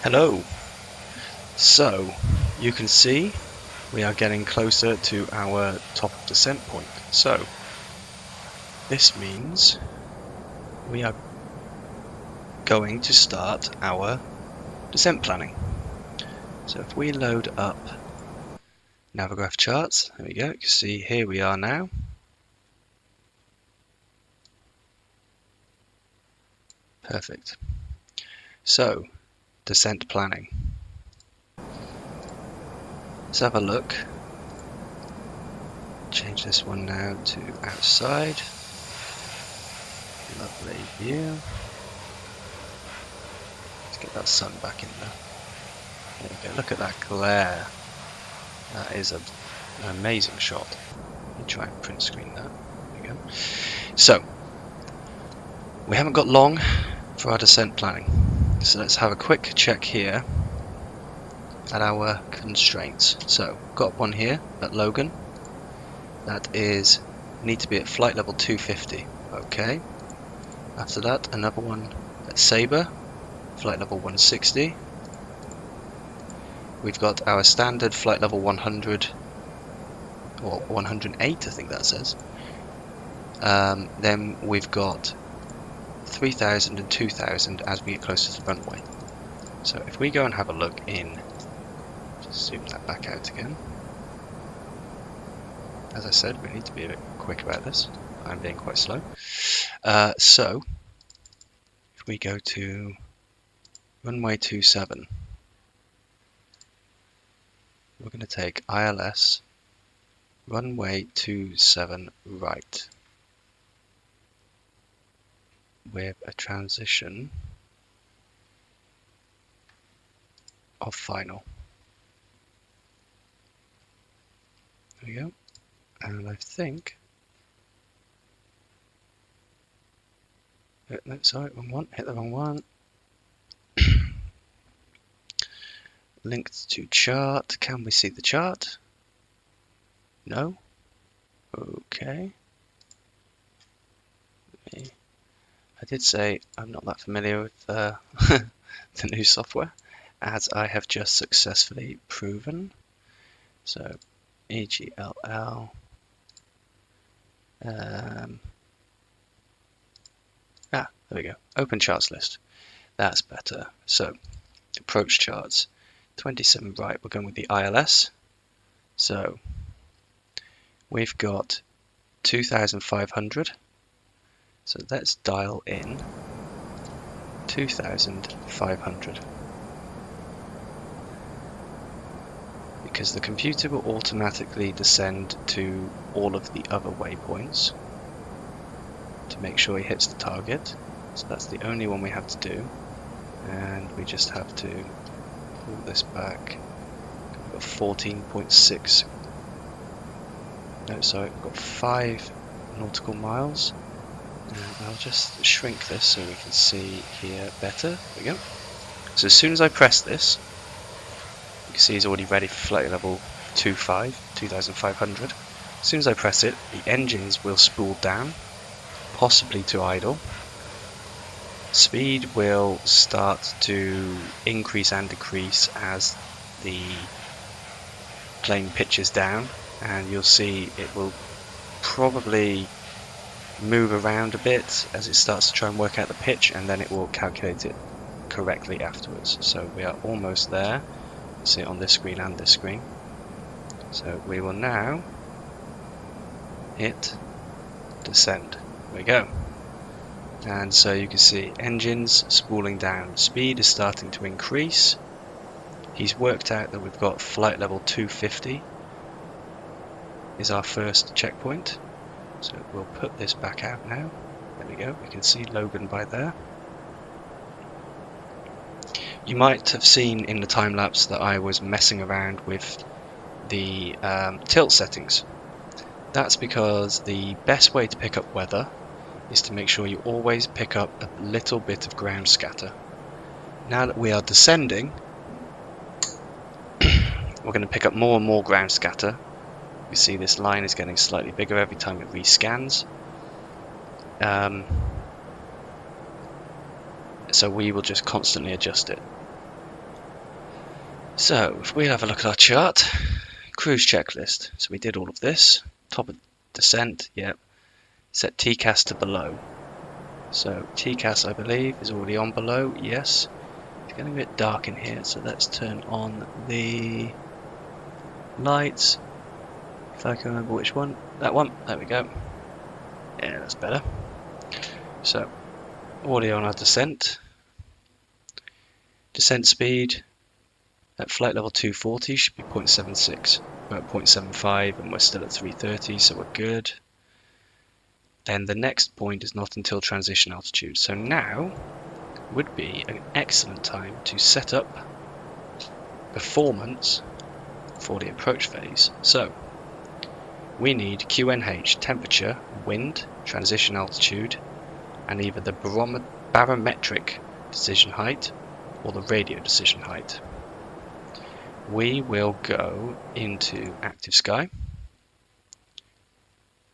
Hello. So you can see we are getting closer to our top descent point. So this means we are going to start our descent planning. So if we load up Navigraph charts, there we go. You can see here we are now. Perfect. So descent planning. Let's have a look. Change this one now to outside. Lovely view. Let's get that sun back in there. There we go. Look at that glare. That is an amazing shot. Let me try and print screen that. There we go. So we haven't got long for our descent planning. So let's have a quick check here at our constraints. So got one here at Logan. That is need to be at flight level 250. Okay. After that, another one at Sabre, flight level 160. We've got our standard flight level 100 or 108, I think that says. Then we've got 3000 and 2000 as we get closer to the runway. So if we go and have a look in, just zoom that back out again. As I said, we need to be a bit quick about this. I'm being quite slow. So if we go to runway 27, we're going to take ILS runway 27 right, with a transition of final. There we go. And I think, no, sorry, wrong one, hit the wrong one. Linked to chart. Can we see the chart? No. Okay. I did say I'm not that familiar with the new software, as I have just successfully proven. So EGLL. There we go. Open charts list. That's better. So approach charts. 27 right. We're going with the ILS. So we've got 2,500. So let's dial in 2,500. Because the computer will automatically descend to all of the other waypoints to make sure he hits the target. So that's the only one we have to do. And we just have to pull this back. We've got 14.6. No, sorry, we've got 5 nautical miles. And I'll just shrink this so we can see here better. There we go. So as soon as I press this, you can see he's already ready for flight level 2,500. As soon as I press it, the engines will spool down, possibly to idle. Speed will start to increase and decrease as the plane pitches down, and you'll see it will probably move around a bit as it starts to try and work out the pitch, and then it will calculate it correctly afterwards. So we are almost there. You see it on this screen and this screen. So we will now hit descend. There we go. And so you can see engines spooling down. Speed is starting to increase. He's worked out that we've got flight level 250 is our first checkpoint. So we'll put this back out now. There we go. We can see Logan by there. You might have seen in the time lapse that I was messing around with the tilt settings. That's because the best way to pick up weather is to make sure you always pick up a little bit of ground scatter. Now that we are descending, we're going to pick up more and more ground scatter. You see this line is getting slightly bigger every time it rescans. So we will just constantly adjust it. So if we have a look at our chart, cruise checklist. So we did all of this. Top of descent, yep. Set TCAS to below. So TCAS, I believe, is already on below. Yes. It's getting a bit dark in here, so let's turn on the lights. If I can remember which one. That one. There we go. Yeah, that's better. So already on our descent. Descent speed at flight level 240 should be 0.76. We're at 0.75 and we're still at 330, so we're good. Then the next point is not until transition altitude. So now would be an excellent time to set up performance for the approach phase. So we need QNH, temperature, wind, transition altitude, and either the barometric decision height or the radio decision height. We will go into active sky.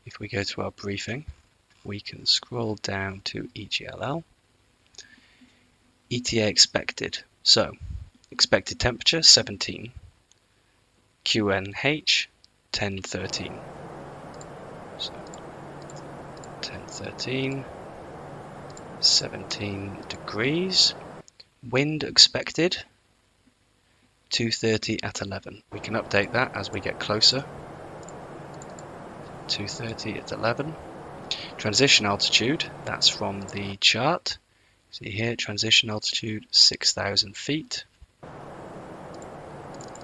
If we go to our briefing, we can scroll down to EGLL. ETA expected. So, expected temperature 17. QNH 1013. So, 1013. 17 degrees. Wind expected 230 at 11. We can update that as we get closer. 230 at 11. Transition altitude, that's from the chart. See here, transition altitude 6,000 feet,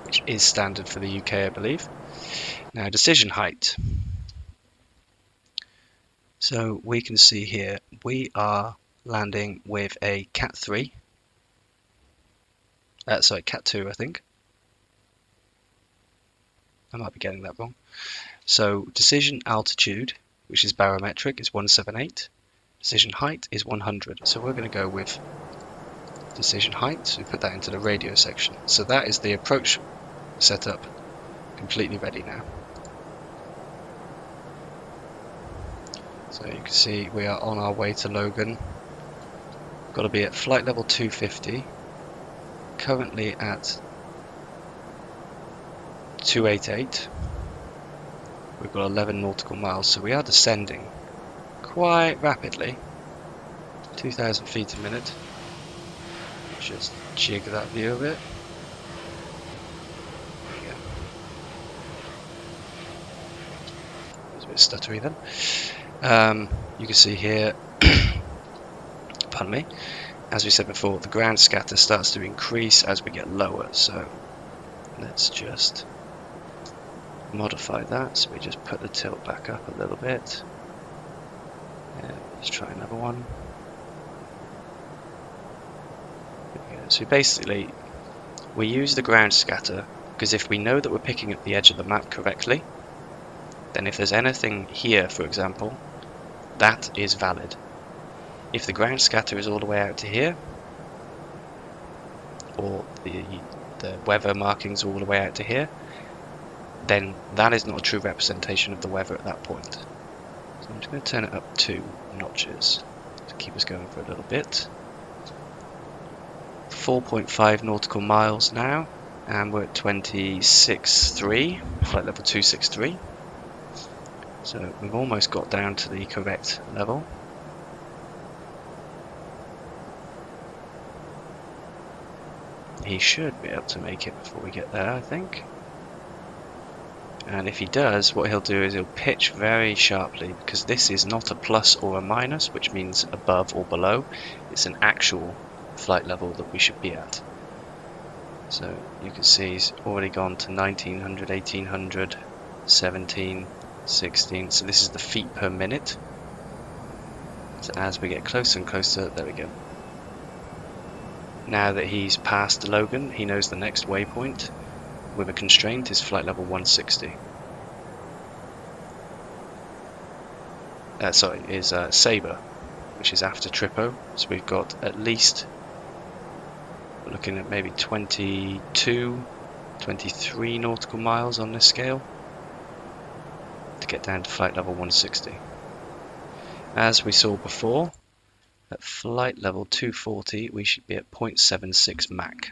which is standard for the UK, I believe. Now, decision height. So we can see here, we are landing with a Cat 3. Sorry, Cat 2, I think. I might be getting that wrong. So decision altitude, which is barometric, is 178. Decision height is 100. So we're going to go with decision height. So we put that into the radio section. So that is the approach setup, completely ready now. So you can see we are on our way to Logan. got to be at flight level 250, currently at 288. We've got 11 nautical miles, so we are descending quite rapidly. 2,000 feet a minute. Just jig that view a bit. There we go. It's a bit stuttery then. You can see here, pardon me, as we said before, the ground scatter starts to increase as we get lower, so let's just modify that. So we just put the tilt back up a little bit. Let's try another one. So basically, we use the ground scatter because if we know that we're picking up the edge of the map correctly, then if there's anything here, for example, that is valid. If the ground scatter is all the way out to here, or the weather markings all the way out to here, then that is not a true representation of the weather at that point. So I'm just going to turn it up 2 notches to keep us going for a little bit. 4.5 nautical miles now, and we're at 26.3, flight level 263. So we've almost got down to the correct level. He should be able to make it before we get there, I think. And if he does, what he'll do is he'll pitch very sharply, because this is not a plus or a minus, which means above or below. It's an actual flight level that we should be at. So you can see he's already gone to 1900, 1800, 17, 16. So this is the feet per minute. So as we get closer and closer, there we go. Now that he's passed Logan, he knows the next waypoint with a constraint is flight level 160. Is Sabre, which is after Trippo. So we've got at least, we're looking at maybe 22, 23 nautical miles on this scale to get down to flight level 160. As we saw before, at flight level 240 we should be at 0.76 Mach.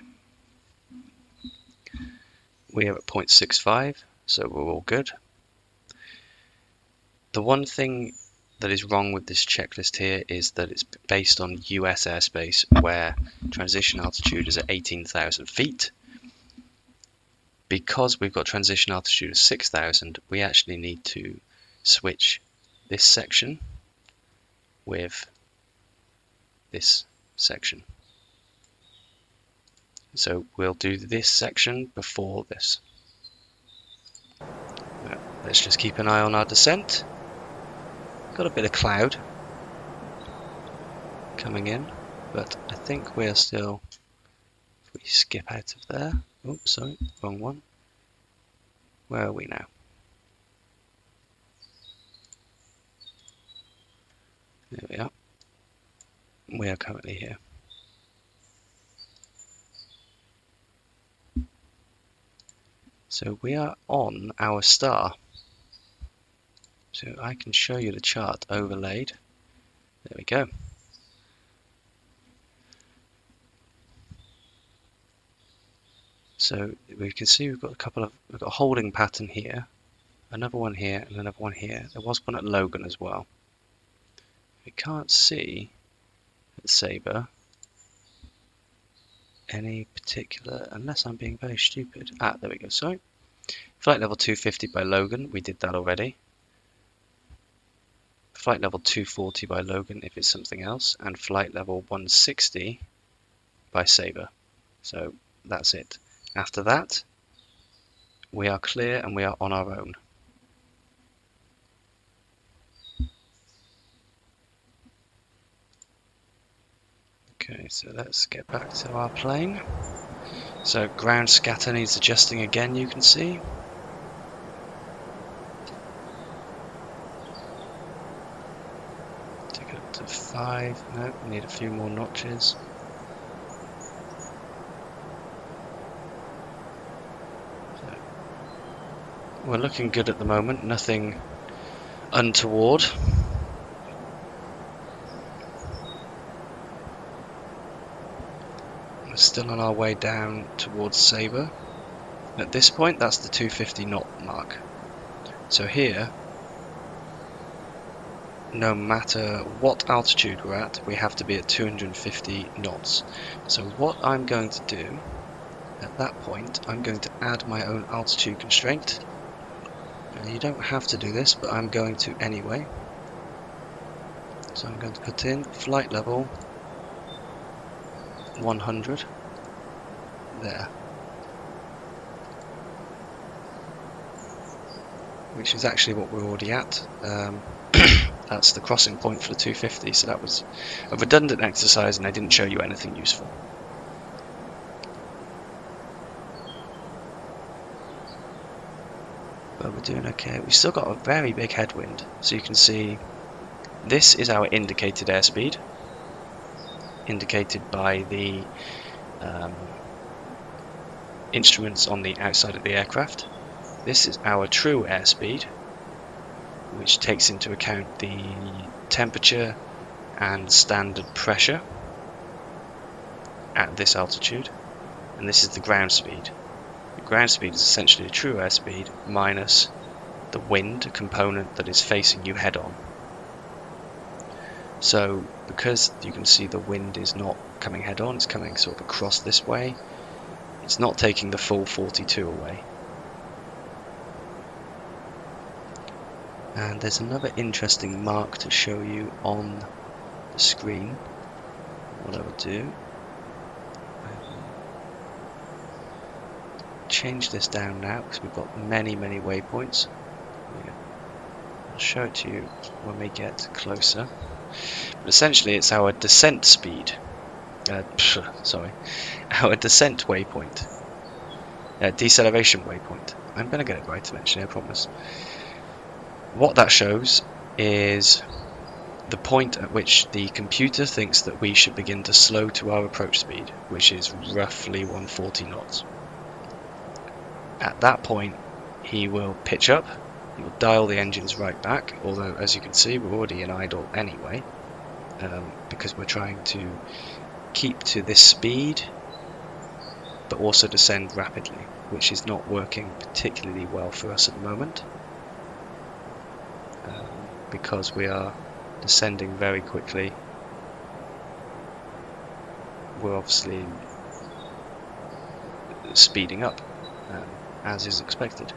We are at 0.65, so we're all good. The one thing that is wrong with this checklist here is that it's based on US airspace, where transition altitude is at 18,000 feet. Because we've got transition altitude of 6,000, we actually need to switch this section with this section. So we'll do this section before this. Now, let's just keep an eye on our descent. Got a bit of cloud coming in, but I think we're still, if we skip out of there, oops, sorry, wrong one. Where are we now? There we are. We are currently here. So we are on our star. So I can show you the chart overlaid. There we go. So we can see we've got we've got a holding pattern here, another one here, and another one here. There was one at Logan as well. We can't see at Sabre any particular, unless I'm being very stupid. Ah, there we go, sorry. Flight level 250 by Logan, we did that already. Flight level 240 by Logan if it's something else, and flight level 160 by Sabre. So that's it. After that, we are clear and we are on our own. Okay, so let's get back to our plane. So ground scatter needs adjusting again, you can see. Take it up to 5. No, we need a few more notches. So, we're looking good at the moment, nothing untoward. We're still on our way down towards Sabre. At this point, that's the 250 knot mark. So here, no matter what altitude we're at, we have to be at 250 knots. So what I'm going to do at that point, I'm going to add my own altitude constraint. Now, you don't have to do this, but I'm going to anyway. So I'm going to put in flight level 100 there, which is actually what we're already at. That's the crossing point for the 250, so that was a redundant exercise and I didn't show you anything useful. But we're doing okay. We've still got a very big headwind, so you can see this is our indicated airspeed, indicated by the instruments on the outside of the aircraft. This is our true airspeed, which takes into account the temperature and standard pressure at this altitude, and this is the ground speed. The ground speed is essentially the true airspeed minus the wind component that is facing you head on. So because you can see the wind is not coming head on, it's coming sort of across this way, it's not taking the full 42 away. And there's another interesting mark to show you on the screen. What I will do, change this down now because we've got many waypoints. I'll show it to you when we get closer. But essentially it's our descent speed. Our descent waypoint. Deceleration waypoint. I'm going to get it right eventually, I promise. What that shows is the point at which the computer thinks that we should begin to slow to our approach speed, which is roughly 140 knots. At that point, he will pitch up, he will dial the engines right back, although as you can see we're already in idle anyway, because we're trying to keep to this speed but also descend rapidly, which is not working particularly well for us at the moment, because we are descending very quickly. We're obviously speeding up, as is expected.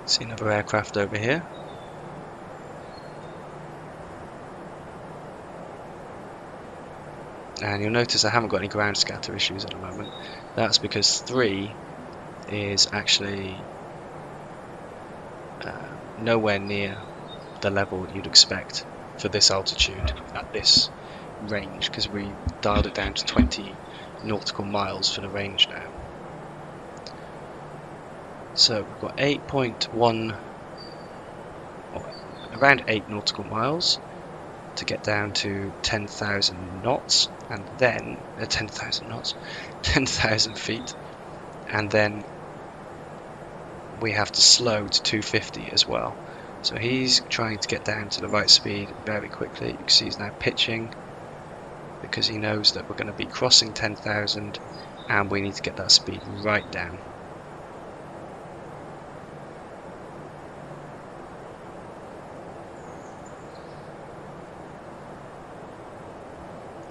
See another aircraft over here. And you'll notice I haven't got any ground scatter issues at the moment. That's because 3 is actually nowhere near the level you'd expect for this altitude at this range, because we dialed it down to 20 nautical miles for the range now. So we've got 8.1, around 8 nautical miles to get down to 10,000 knots, and then 10,000 feet, and then we have to slow to 250 as well. So he's trying to get down to the right speed very quickly. You can see he's now pitching because he knows that we're going to be crossing 10,000 and we need to get that speed right down.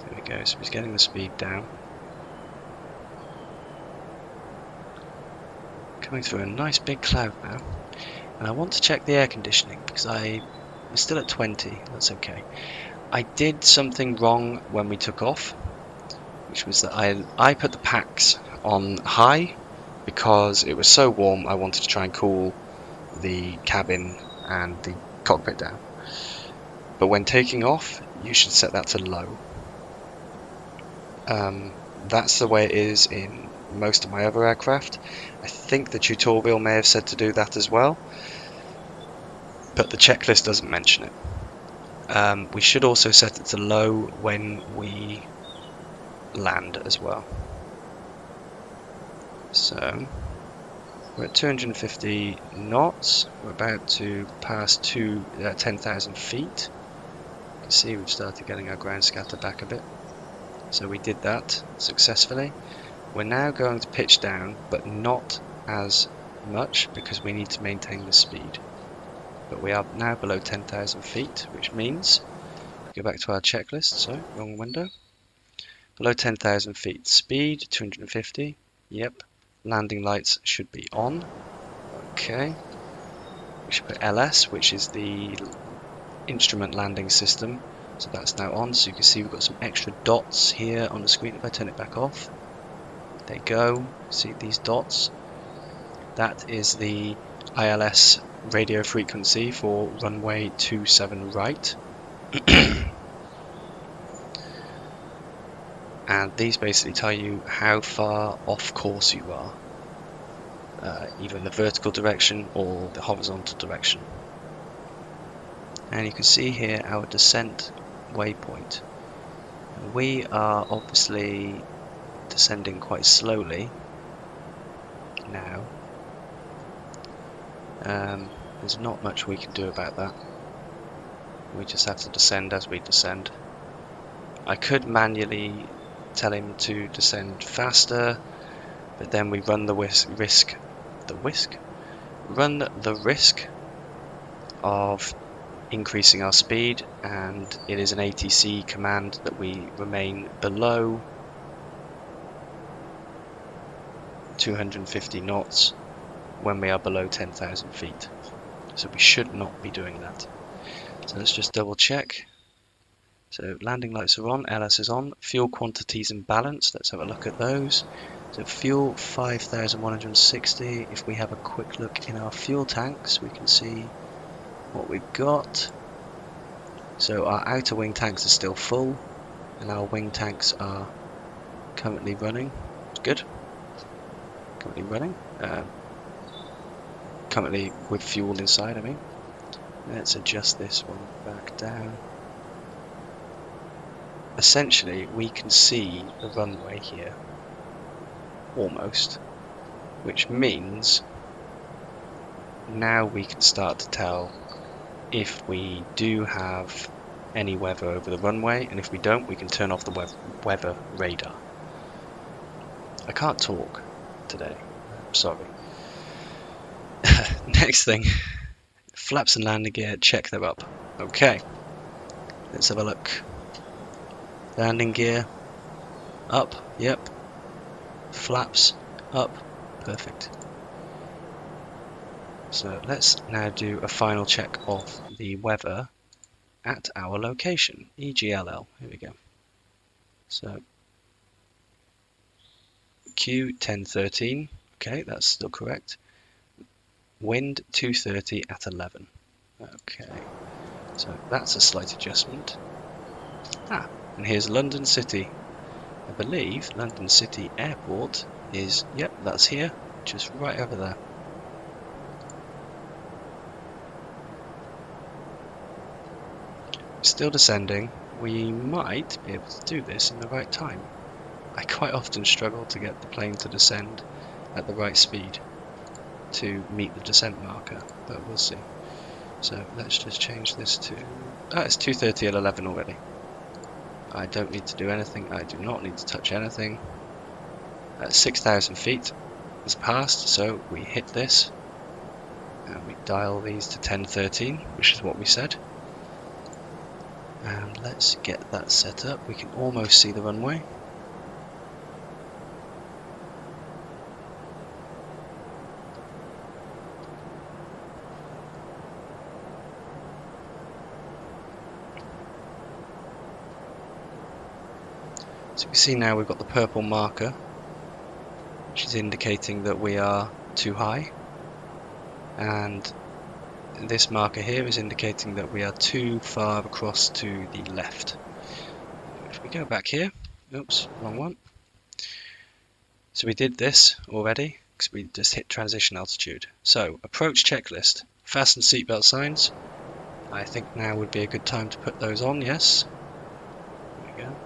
There we go, so he's getting the speed down. Coming through a nice big cloud now. And I want to check the air conditioning because we're still at 20, that's okay. I did something wrong when we took off, which was that I put the packs on high because it was so warm I wanted to try and cool the cabin and the cockpit down. But when taking off, you should set that to low. That's the way it is in most of my other aircraft. I think the tutorial may have said to do that as well, but the checklist doesn't mention it. We should also set it to low when we land as well. So we're at 250 knots. We're about to pass 10,000 feet. You can see we've started getting our ground scatter back a bit. So we did that successfully. We're now going to pitch down, but not as much because we need to maintain the speed. But we are now below 10,000 feet, which means, go back to our checklist, so wrong window. Below 10,000 feet, speed 250, yep. Landing lights should be on, okay. We should put LS, which is the instrument landing system, so that's now on. So you can see we've got some extra dots here on the screen. If I turn it back off, there you go, see these dots? That is the ILS radio frequency for runway 27 right. And these basically tell you how far off course you are, either in the vertical direction or the horizontal direction. And you can see here our descent waypoint. We are obviously descending quite slowly now. There's not much we can do about that. We just have to descend as we descend. I could manually tell him to descend faster, but then we run the risk of increasing our speed, and it is an ATC command that we remain below 250 knots when we are below 10,000 feet. So we should not be doing that. So let's just double check. So landing lights are on, LS is on, fuel quantities in balance, let's have a look at those. So fuel 5,160, if we have a quick look in our fuel tanks we can see what we've got. So our outer wing tanks are still full and our wing tanks are currently running. Good. Currently running. Currently with fuel inside, I mean. Let's adjust this one back down. Essentially, we can see the runway here, almost, which means now we can start to tell if we do have any weather over the runway, and if we don't, we can turn off the weather radar. I can't talk today, I'm sorry. Next thing, flaps and landing gear, check them up. Okay, let's have a look. Landing gear up, yep. Flaps up, perfect. So let's now do a final check of the weather at our location, EGLL. Here we go. So Q 1013, okay, that's still correct. Wind 230 at 11. Okay, so that's a slight adjustment. And here's London City. I believe London City Airport is, yep, that's here, just right over there. Still descending. We might be able to do this in the right time. I quite often struggle to get the plane to descend at the right speed to meet the descent marker, but we'll see. So let's just change this to, it's 2:30 at 11 already. I don't need to do anything, I do not need to touch anything. 6,000 feet has passed, so we hit this and we dial these to 1013, which is what we said. And let's get that set up. We can almost see the runway. So we see now we've got the purple marker, which is indicating that we are too high, and this marker here is indicating that we are too far across to the left. If we go back here, oops, wrong one. So we did this already because we just hit transition altitude. So approach checklist, fasten seatbelt signs. I think now would be a good time to put those on, yes. There we go.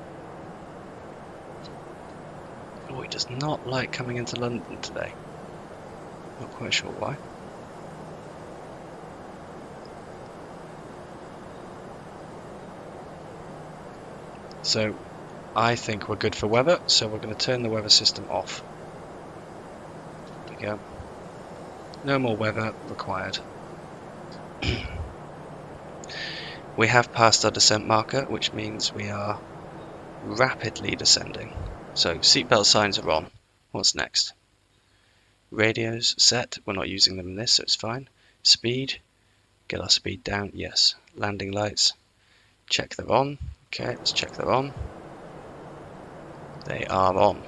Oh, it does not like coming into London today. Not quite sure why. So I think we're good for weather, so we're going to turn the weather system off. There we go. No more weather required. We have passed our descent marker, which means we are rapidly descending. So seatbelt signs are on. What's next? Radios set. We're not using them in this, so it's fine. Speed. Get our speed down. Yes. Landing lights. Check they're on. Okay, let's check they're on. They are on.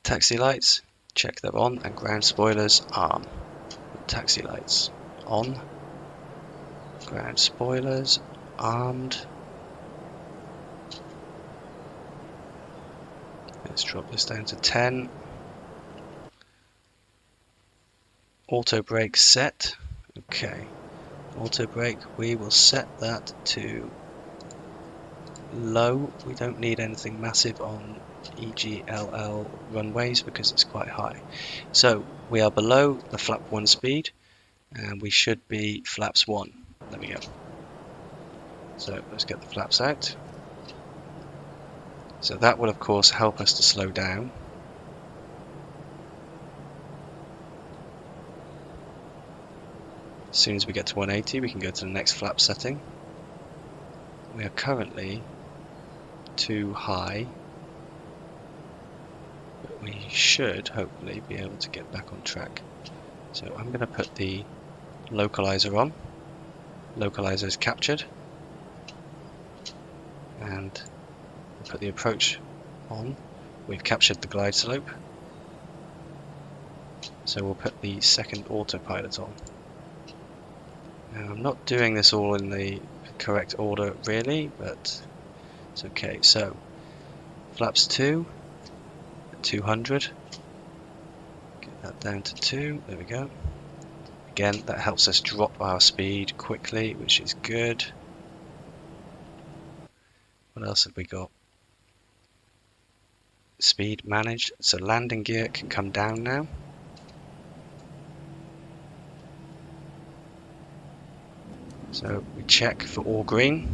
Taxi lights. Check they're on. And ground spoilers arm. Taxi lights on. Ground spoilers armed. Let's drop this down to 10. Auto brake set. Okay. Auto brake, we will set that to low. We don't need anything massive on EGLL runways because it's quite high. So we are below the flap 1 speed and we should be flaps 1. There we go. So let's get the flaps out. So that will of course help us to slow down. As soon as we get to 180 we can go to the next flap setting. We are currently too high, but we should hopefully be able to get back on track. So I'm going to put the localizer on. Localizer is captured, and we'll put the approach on. We've captured the glide slope, so we'll put the second autopilot on. Now, I'm not doing this all in the correct order really, but it's okay. So flaps 2 at 200, get that down to 2, there we go. Again, that helps us drop our speed quickly, which is good. What else have we got? Speed managed, so landing gear can come down now. So we check for all green,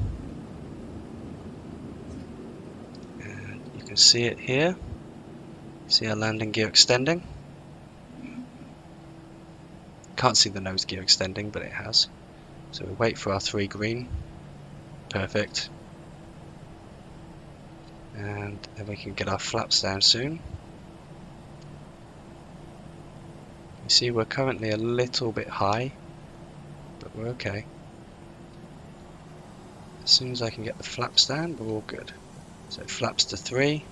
and you can see it here. See our landing gear extending. Can't see the nose gear extending, but it has. So we wait for our 3 green. Perfect. And then we can get our flaps down soon. You see we're currently a little bit high, but we're okay. As soon as I can get the flaps down, we're all good. So flaps to 3.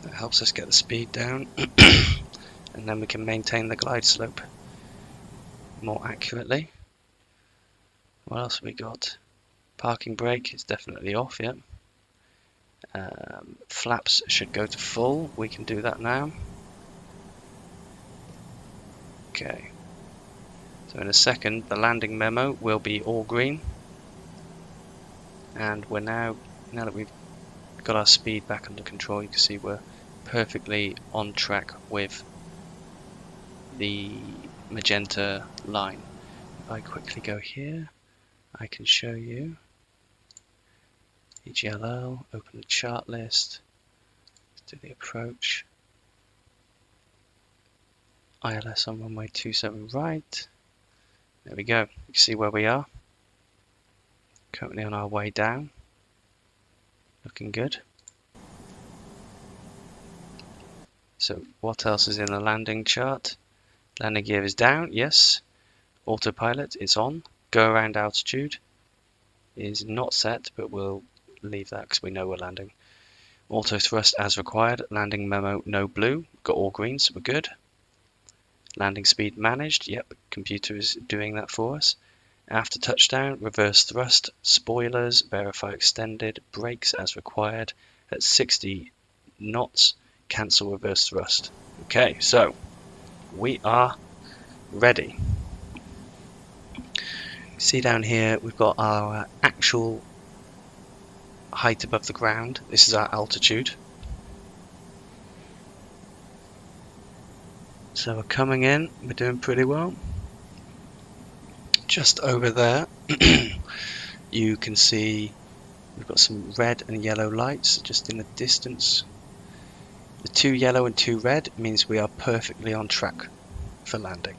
That helps us get the speed down. And then we can maintain the glide slope more accurately. What else have we got? Parking brake is definitely off, yeah. Flaps should go to full. We can do that now. Okay. So in a second, the landing memo will be all green. And we're now that we've got our speed back under control, you can see we're perfectly on track with the magenta line. If I quickly go here, I can show you EGLL, open the chart list, do the approach, ILS on runway 27 right. There we go. You can see where we are. Currently on our way down. Looking good. So what else is in the landing chart? Landing gear is down, yes. Autopilot is on. Go around altitude is not set, but we'll leave that because we know we're landing. Auto thrust as required. Landing memo no blue. Got all green, so we're good. Landing speed managed. Yep, computer is doing that for us. After touchdown, reverse thrust, spoilers, verify extended, brakes as required. At 60 knots, cancel reverse thrust. Okay, so we are ready. See down here, we've got our actual height above the ground. This is our altitude. So we're coming in, we're doing pretty well. just over there, you can see we've got some red and yellow lights just in the distance. The 2 yellow and 2 red means we are perfectly on track for landing.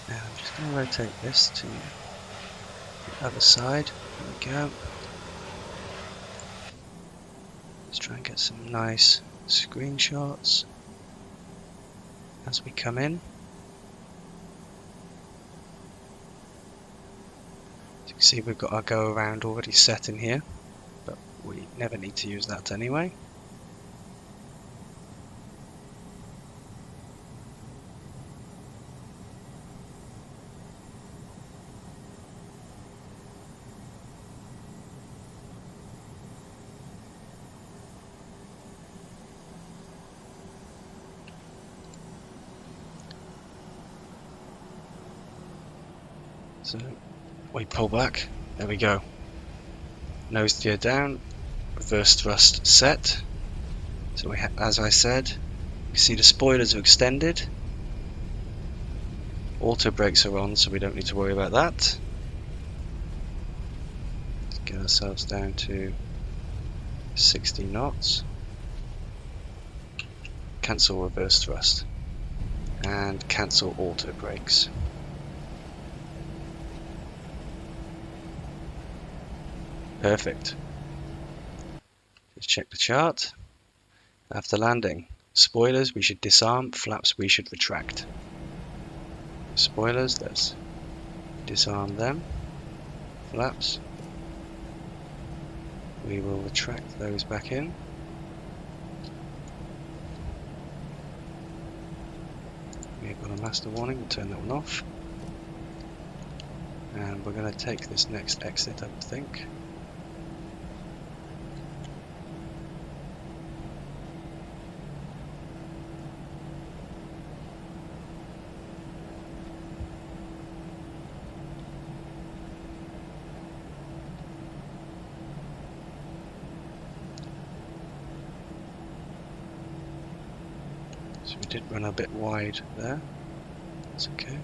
Now I'm just going to rotate this to the other side. There we go. Let's try and get some nice screenshots as we come in. As you can see, we've got our go around already set in here, but we never need to use that anyway. So we pull back, there we go. Nose gear down, reverse thrust set. So as I said, you can see the spoilers are extended. Auto brakes are on, so we don't need to worry about that. Let's get ourselves down to 60 knots. Cancel reverse thrust. And cancel auto brakes. Perfect. Let's check the chart. After landing, spoilers we should disarm, flaps we should retract. Spoilers, let's disarm them. Flaps, we will retract those back in. We've got a master warning, we'll turn that one off. And we're going to take this next exit, I think. So we did run a bit wide there. That's okay.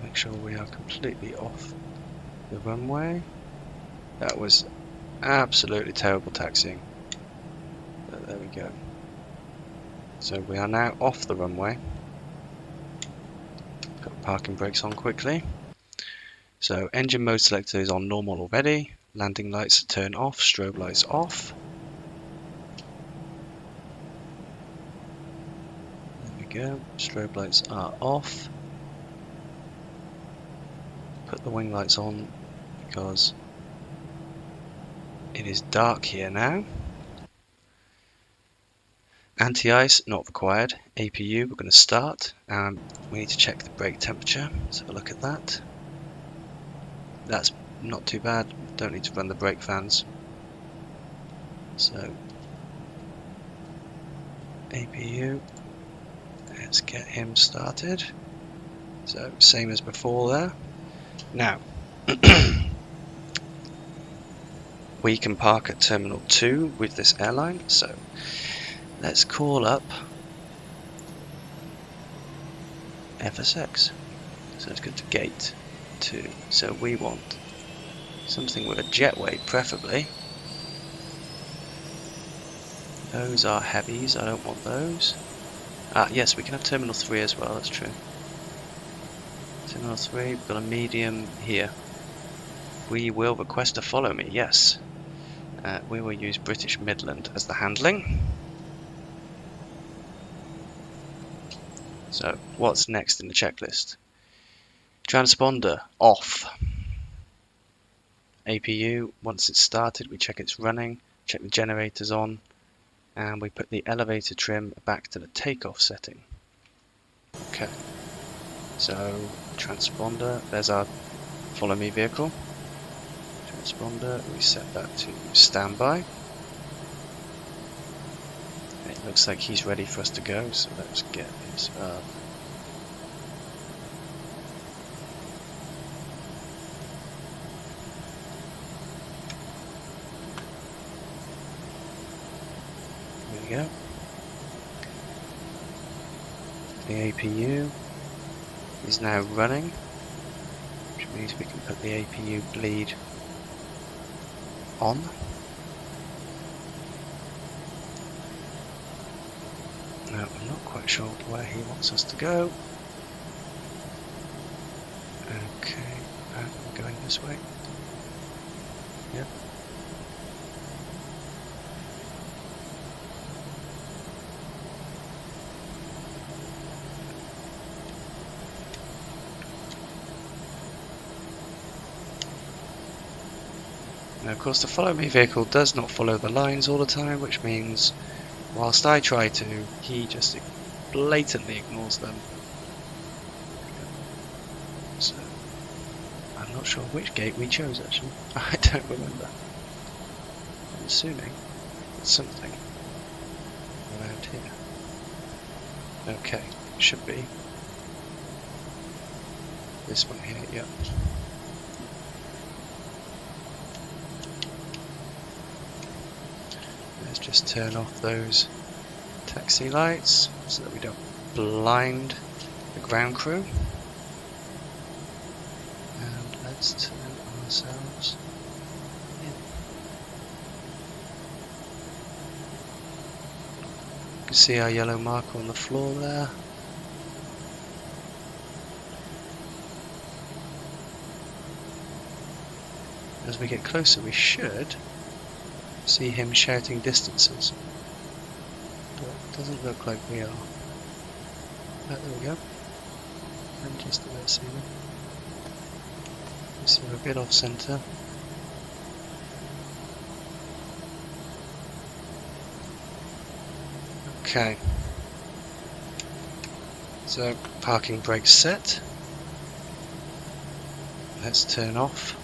Make sure we are completely off the runway. That was absolutely terrible taxiing. But there we go. So we are now off the runway. Got parking brakes on quickly. So engine mode selector is on normal already. Landing lights are turned off, strobe lights off. Go. Strobe lights are off. Put the wing lights on because it is dark here now. Anti-ice not required. APU we're going to start. We need to check the brake temperature. Let's have a look at that. That's not too bad. Don't need to run the brake fans. So APU. Let's get him started. So same as before there. Now we can park at Terminal 2 with this airline. So let's call up FSX. So let's go to Gate 2. So we want something with a jetway preferably. Those are heavies, I don't want those. Yes, we can have Terminal 3 as well, that's true. Terminal 3, we've got a medium here. We will request to follow me, yes. We will use British Midland as the handling. So, what's next in the checklist? Transponder, off. APU, once it's started, we check it's running, check the generators on. And we put the elevator trim back to the takeoff setting. Okay, so transponder, there's our follow me vehicle. Transponder, we set that to standby. It looks like he's ready for us to go, so let's get his there we go. The APU is now running, which means we can put the APU bleed on. No, I'm not quite sure where he wants us to go. Okay, we're going this way. Yep. Now, of course, the follow me vehicle does not follow the lines all the time, which means whilst I try to, he just blatantly ignores them. So, I'm not sure which gate we chose actually. I don't remember. I'm assuming it's something around here. Okay, should be this one here, yep. Let's just turn off those taxi lights so that we don't blind the ground crew. And let's turn ourselves in. You can see our yellow marker on the floor there. As we get closer, we should see him shouting distances, but it doesn't look like we are. Oh, there we go. And just about see them. We see we're a bit off centre. Okay. So parking brake set. Let's turn off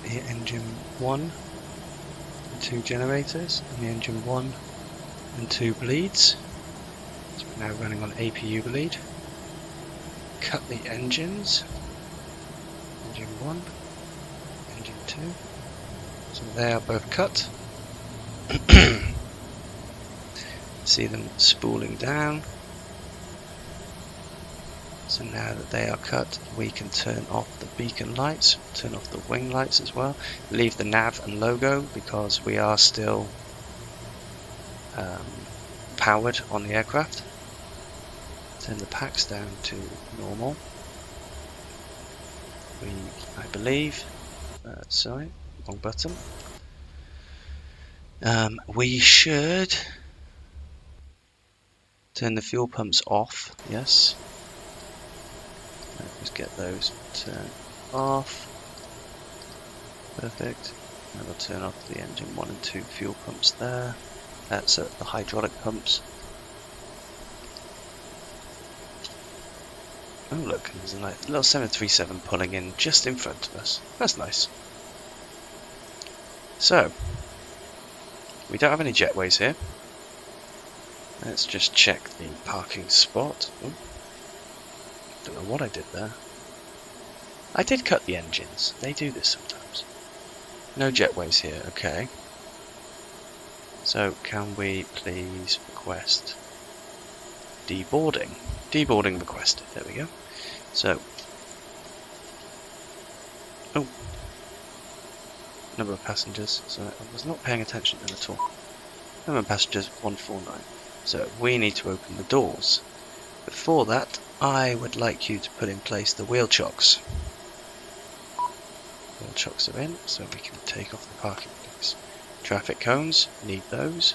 the engine 1 and 2 generators, and the engine 1 and 2 bleeds. So we're now running on APU bleed. Cut the engines. Engine 1, engine 2. So they are both cut. See them spooling down. So now that they are cut, we can turn off the beacon lights, turn off the wing lights as well, leave the nav and logo because we are still powered on the aircraft. Turn the packs down to normal. I believe, sorry, wrong button. We should turn the fuel pumps off, yes. Let's get those turned off. Perfect. And we'll turn off the engine 1 and 2 fuel pumps there. That's the hydraulic pumps. Oh look, there's a little 737 pulling in just in front of us. That's nice. So, we don't have any jetways here. Let's just check the parking spot. Oh. Don't know what I did there. I did cut the engines. They do this sometimes. No jetways here, okay. So can we please request deboarding? Deboarding requested, there we go. So, oh, number of passengers, so I was not paying attention then at all. Number of passengers, 149. So we need to open the doors. Before that, I would like you to put in place the wheel chocks. Wheel chocks are in, so we can take off the parking brakes. Traffic cones, need those.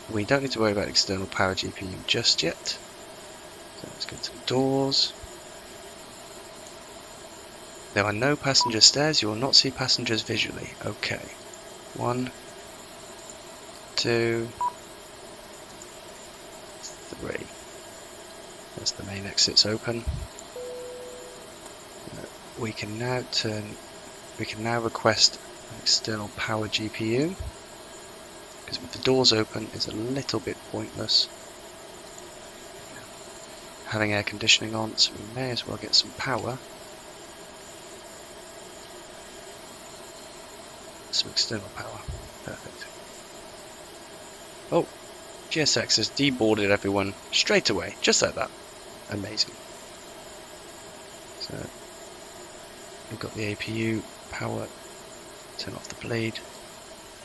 We don't need to worry about external power GPU just yet. So let's go to the doors. There are no passenger stairs, you will not see passengers visually. Okay. 1, 2, 3. That's the main exits open. We can now request an external power GPU, because with the doors open it's a little bit pointless having air conditioning on, so we may as well get some power. Some external power. Perfect. Oh, GSX has deboarded everyone straight away, just like that. Amazing. So we've got the APU power. Turn off the bleed.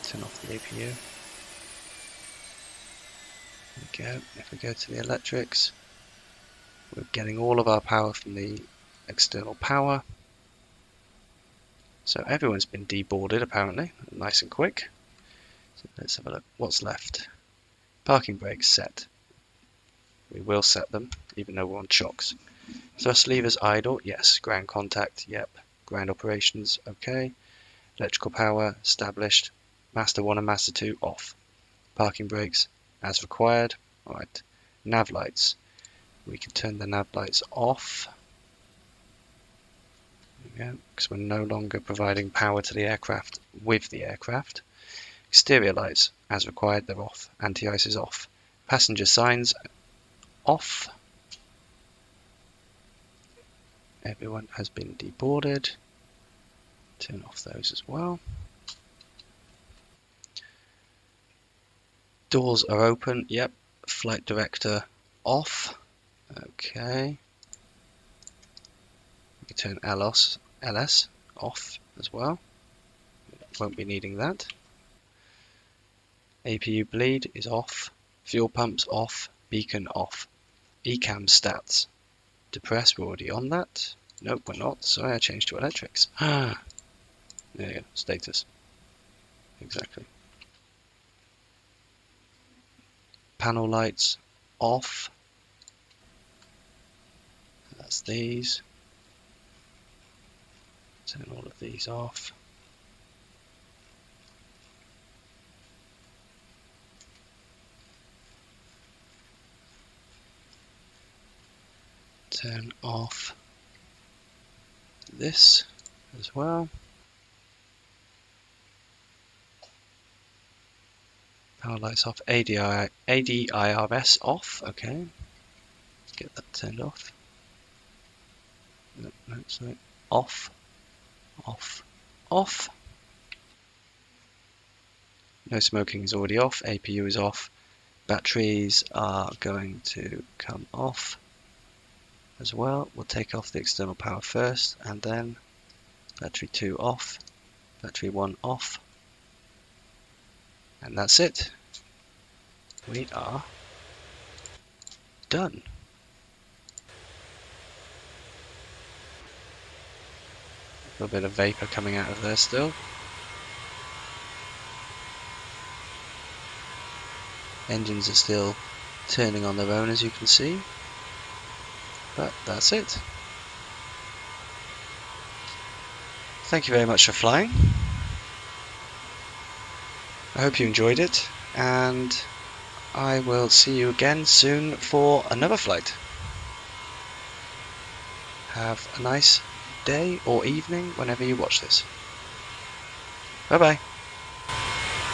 Turn off the APU. There we go. If we go to the electrics, we're getting all of our power from the external power. So everyone's been deboarded apparently, nice and quick. So let's have a look. What's left? Parking brakes set. We will set them, even though we're on chocks. Thrust levers idle, yes. Ground contact, yep. Ground operations, okay. Electrical power established. Master 1 and Master 2 off. Parking brakes as required. Alright. Nav lights. We can turn the nav lights off. There we go, because we're no longer providing power to the aircraft with the aircraft. Exterior lights as required, they're off. Anti-ice is off. Passenger signs off. Everyone has been deboarded. Turn off those as well. Doors are open. Yep. Flight director off. Okay. We can turn LS off as well. Won't be needing that. APU bleed is off. Fuel pumps off. Beacon off. ECAM stats. Depress, we're already on that. Nope, we're not. Sorry, I changed to electrics. There you go. Status. Exactly. Panel lights off. That's these. Turn all of these off. Turn off this as well. Power lights off. ADIRS off. Okay. Let's get that turned off. No, sorry. Off. Off. Off. No smoking is already off. APU is off. Batteries are going to come off as well. We'll take off the external power first, and then battery 2 off, battery 1 off, and that's it. We are done. A little bit of vapor coming out of there still. Engines are still turning on their own, as you can see. But that's it. Thank you very much for flying. I hope you enjoyed it, and I will see you again soon for another flight. Have a nice day or evening whenever you watch this. Bye bye.